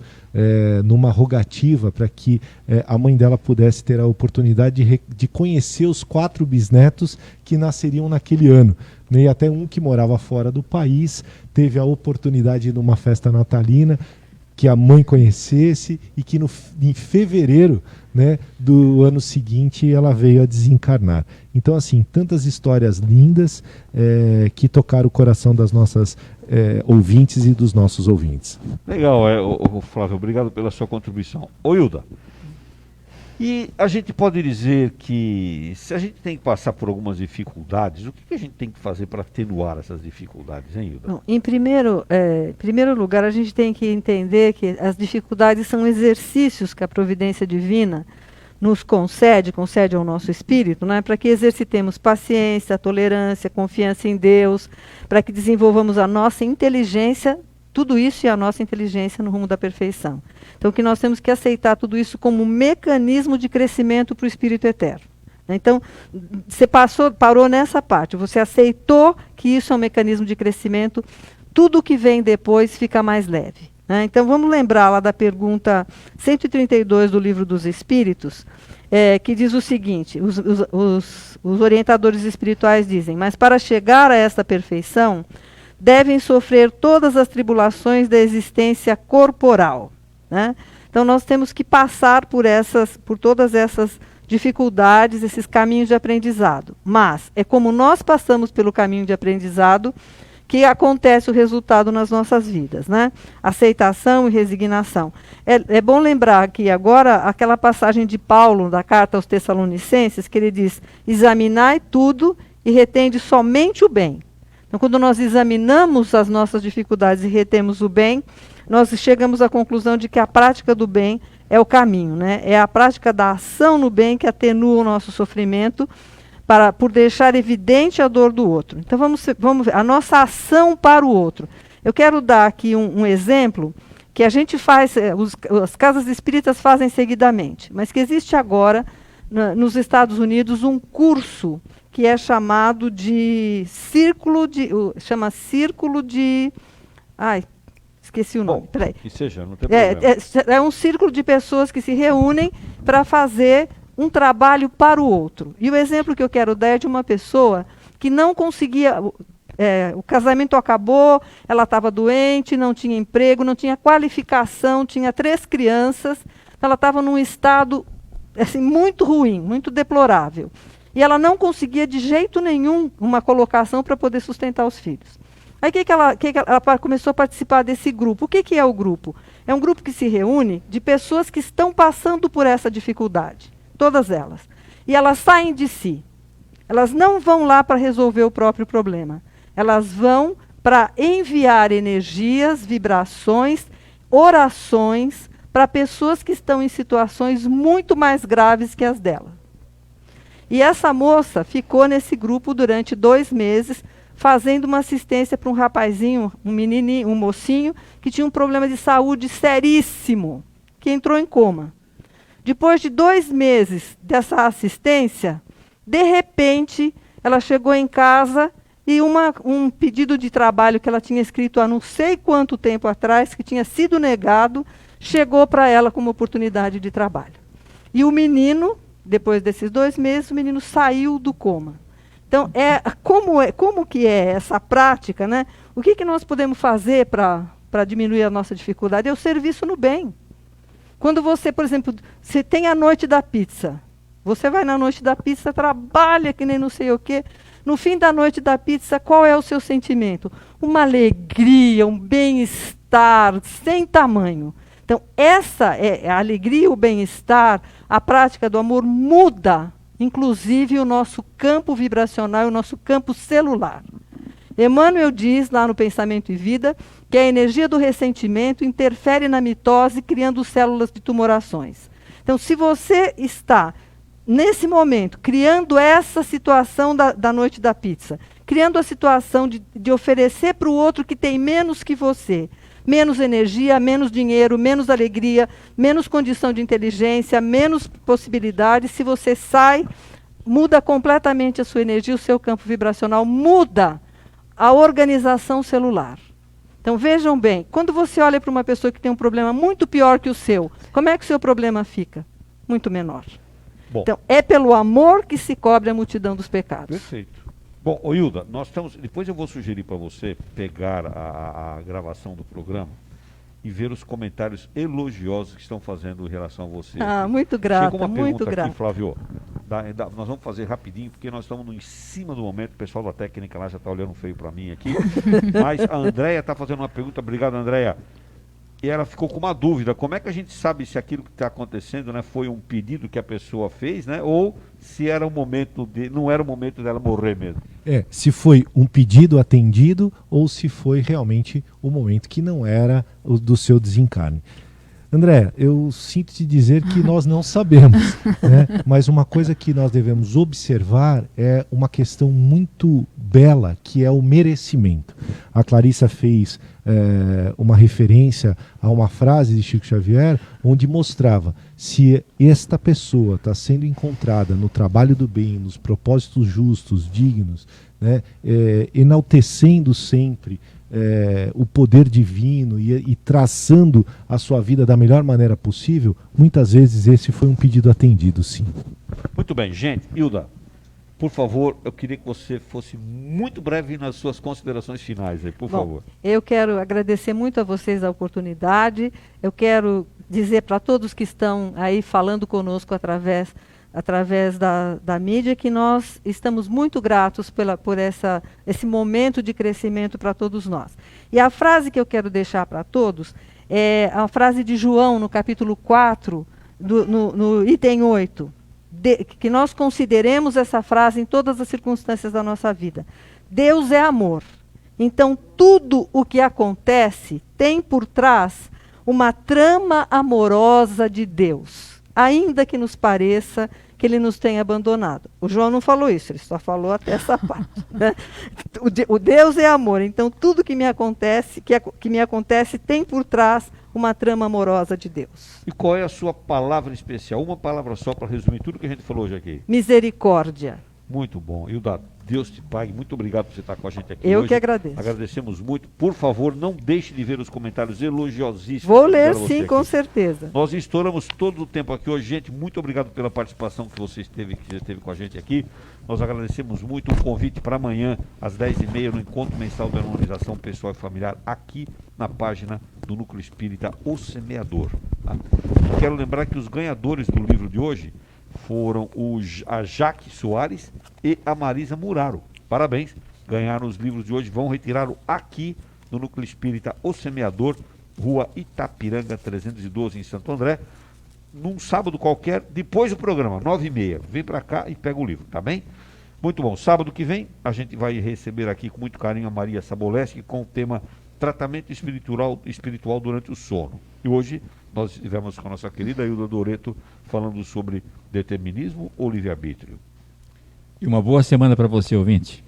numa rogativa para que a mãe dela pudesse ter a oportunidade de conhecer os 4 bisnetos que nasceriam naquele ano. E até um que morava fora do país teve a oportunidade de ir numa festa natalina que a mãe conhecesse e que em fevereiro, né, do ano seguinte ela veio a desencarnar. Então, assim, tantas histórias lindas que tocaram o coração das nossas ouvintes e dos nossos ouvintes. Legal, Flávio, obrigado pela sua contribuição. Ô Hilda, e a gente pode dizer que se a gente tem que passar por algumas dificuldades, o que a gente tem que fazer para atenuar essas dificuldades, hein, Hilda? Bom, em primeiro lugar, a gente tem que entender que as dificuldades são exercícios que a providência divina nos concede ao nosso espírito, né, para que exercitemos paciência, tolerância, confiança em Deus, para que desenvolvamos a nossa inteligência, tudo isso e a nossa inteligência no rumo da perfeição. Então, que nós temos que aceitar tudo isso como um mecanismo de crescimento para o Espírito Eterno. Então, você parou nessa parte, você aceitou que isso é um mecanismo de crescimento, tudo que vem depois fica mais leve. Né? Então, vamos lembrar lá da pergunta 132 do Livro dos Espíritos, que diz o seguinte, os orientadores espirituais dizem, mas para chegar a essa perfeição, devem sofrer todas as tribulações da existência corporal. Né? Então nós temos que passar por todas essas dificuldades, esses caminhos de aprendizado. Mas é como nós passamos pelo caminho de aprendizado que acontece o resultado nas nossas vidas, né? Aceitação e resignação. É bom lembrar que agora aquela passagem de Paulo, da carta aos Tessalonicenses, que ele diz, examinai tudo e retende somente o bem. Então, quando nós examinamos as nossas dificuldades e retemos o bem, nós chegamos à conclusão de que a prática do bem é o caminho, né? É a prática da ação no bem que atenua o nosso sofrimento por deixar evidente a dor do outro. Então vamos ver a nossa ação para o outro. Eu quero dar aqui um exemplo que a gente faz, as casas espíritas fazem seguidamente, mas que existe agora nos Estados Unidos um curso que é chamado de Círculo de... Ai, esqueci o nome. Bom, peraí. que seja, não tem problema. É um círculo de pessoas que se reúnem para fazer um trabalho para o outro. E o exemplo que eu quero dar é de uma pessoa que não conseguia... o casamento acabou, ela estava doente, não tinha emprego, não tinha qualificação, tinha 3 crianças, ela estava num estado assim, muito ruim, muito deplorável. E ela não conseguia de jeito nenhum uma colocação para poder sustentar os filhos. Aí ela começou a participar desse grupo. O que é o grupo? É um grupo que se reúne de pessoas que estão passando por essa dificuldade, todas elas. E elas saem de si. Elas não vão lá para resolver o próprio problema. Elas vão para enviar energias, vibrações, orações para pessoas que estão em situações muito mais graves que as dela. E essa moça ficou nesse grupo durante 2 meses, fazendo uma assistência para um rapazinho, um menininho, um mocinho, que tinha um problema de saúde seríssimo, que entrou em coma. Depois de 2 meses dessa assistência, de repente, ela chegou em casa e um pedido de trabalho que ela tinha escrito há não sei quanto tempo atrás, que tinha sido negado, chegou para ela como oportunidade de trabalho. E o menino, depois desses 2 meses, o menino saiu do coma. Então, como que é essa prática, né? O que nós podemos fazer para diminuir a nossa dificuldade? É o serviço no bem. Quando você, por exemplo, você tem a noite da pizza, você vai na noite da pizza, trabalha que nem não sei o quê. No fim da noite da pizza, qual é o seu sentimento? Uma alegria, um bem-estar sem tamanho. Então, essa é a alegria, o bem-estar, a prática do amor muda, inclusive, o nosso campo vibracional e o nosso campo celular. Emmanuel diz, lá no Pensamento e Vida, que a energia do ressentimento interfere na mitose, criando células de tumorações. Então, se você está, nesse momento, criando essa situação da noite da pizza, criando a situação de oferecer para o outro que tem menos que você, menos energia, menos dinheiro, menos alegria, menos condição de inteligência, menos possibilidades. Se você sai, muda completamente a sua energia, o seu campo vibracional, muda a organização celular. Então vejam bem, quando você olha para uma pessoa que tem um problema muito pior que o seu, como é que o seu problema fica? Muito menor. Bom. Então é pelo amor que se cobre a multidão dos pecados. Perfeito. Bom, Hilda, nós estamos. Depois eu vou sugerir para você pegar a gravação do programa e ver os comentários elogiosos que estão fazendo em relação a você. Muito grata, Chegou uma muito pergunta grata. aqui, Flávio. Nós vamos fazer rapidinho, porque nós estamos em cima do momento. O pessoal da técnica lá já está olhando feio para mim aqui. Mas a Andréia está fazendo uma pergunta. Obrigado, Andréia. E ela ficou com uma dúvida. Como é que a gente sabe se aquilo que está acontecendo, né, foi um pedido que a pessoa fez, né, ou se era o momento não era o momento dela morrer mesmo? Se foi um pedido atendido ou se foi realmente o momento que não era o do seu desencarne. André, eu sinto te dizer que nós não sabemos, né? Mas uma coisa que nós devemos observar é uma questão muito bela, que é o merecimento. A Clarissa fez uma referência a uma frase de Chico Xavier, onde mostrava se esta pessoa está sendo encontrada no trabalho do bem, nos propósitos justos, dignos, né? Enaltecendo sempre o poder divino e traçando a sua vida da melhor maneira possível, muitas vezes esse foi um pedido atendido, sim. Muito bem, gente. Hilda, por favor, eu queria que você fosse muito breve nas suas considerações finais aí, por favor. Eu quero agradecer muito a vocês a oportunidade. Eu quero dizer para todos que estão aí falando conosco através da mídia, que nós estamos muito gratos por esse momento de crescimento para todos nós. E a frase que eu quero deixar para todos é a frase de João, no capítulo 4, no item 8, que nós consideremos essa frase em todas as circunstâncias da nossa vida. Deus é amor, Então, tudo o que acontece tem por trás uma trama amorosa de Deus, ainda que nos pareça que ele nos tenha abandonado. O João não falou isso, ele só falou até essa parte. Né? O Deus é amor, então tudo que me acontece, que me acontece tem por trás uma trama amorosa de Deus. E qual é a sua palavra especial? Uma palavra só para resumir tudo que a gente falou hoje aqui. Misericórdia. Muito bom. Hilda, Deus te pague. Muito obrigado por você estar com a gente aqui Eu hoje. que agradeço. Agradecemos muito. Por favor, não deixe de ver os comentários elogiosíssimos. Vou ler que fizeram sim, você com aqui. certeza. Nós estouramos todo o tempo aqui hoje. Gente, muito obrigado pela participação que você esteve com a gente aqui. Nós agradecemos muito o convite para amanhã, às 10h30, no Encontro Mensal da Harmonização Pessoal e Familiar, aqui na página do Núcleo Espírita O Semeador. Tá? Quero lembrar que os ganhadores do livro de hoje foram a Jaque Soares e a Marisa Muraro. Parabéns, ganharam os livros de hoje, vão retirá-lo aqui no Núcleo Espírita O Semeador, Rua Itapiranga 312, em Santo André, num sábado qualquer, depois do programa, 9h30. Vem para cá e pega o livro, tá bem? Muito bom. Sábado que vem, a gente vai receber aqui com muito carinho a Maria Saboleski com o tema Tratamento Espiritual durante o Sono. E hoje nós estivemos com a nossa querida Hilda Doreto falando sobre determinismo ou livre-arbítrio. E uma boa semana para você, ouvinte.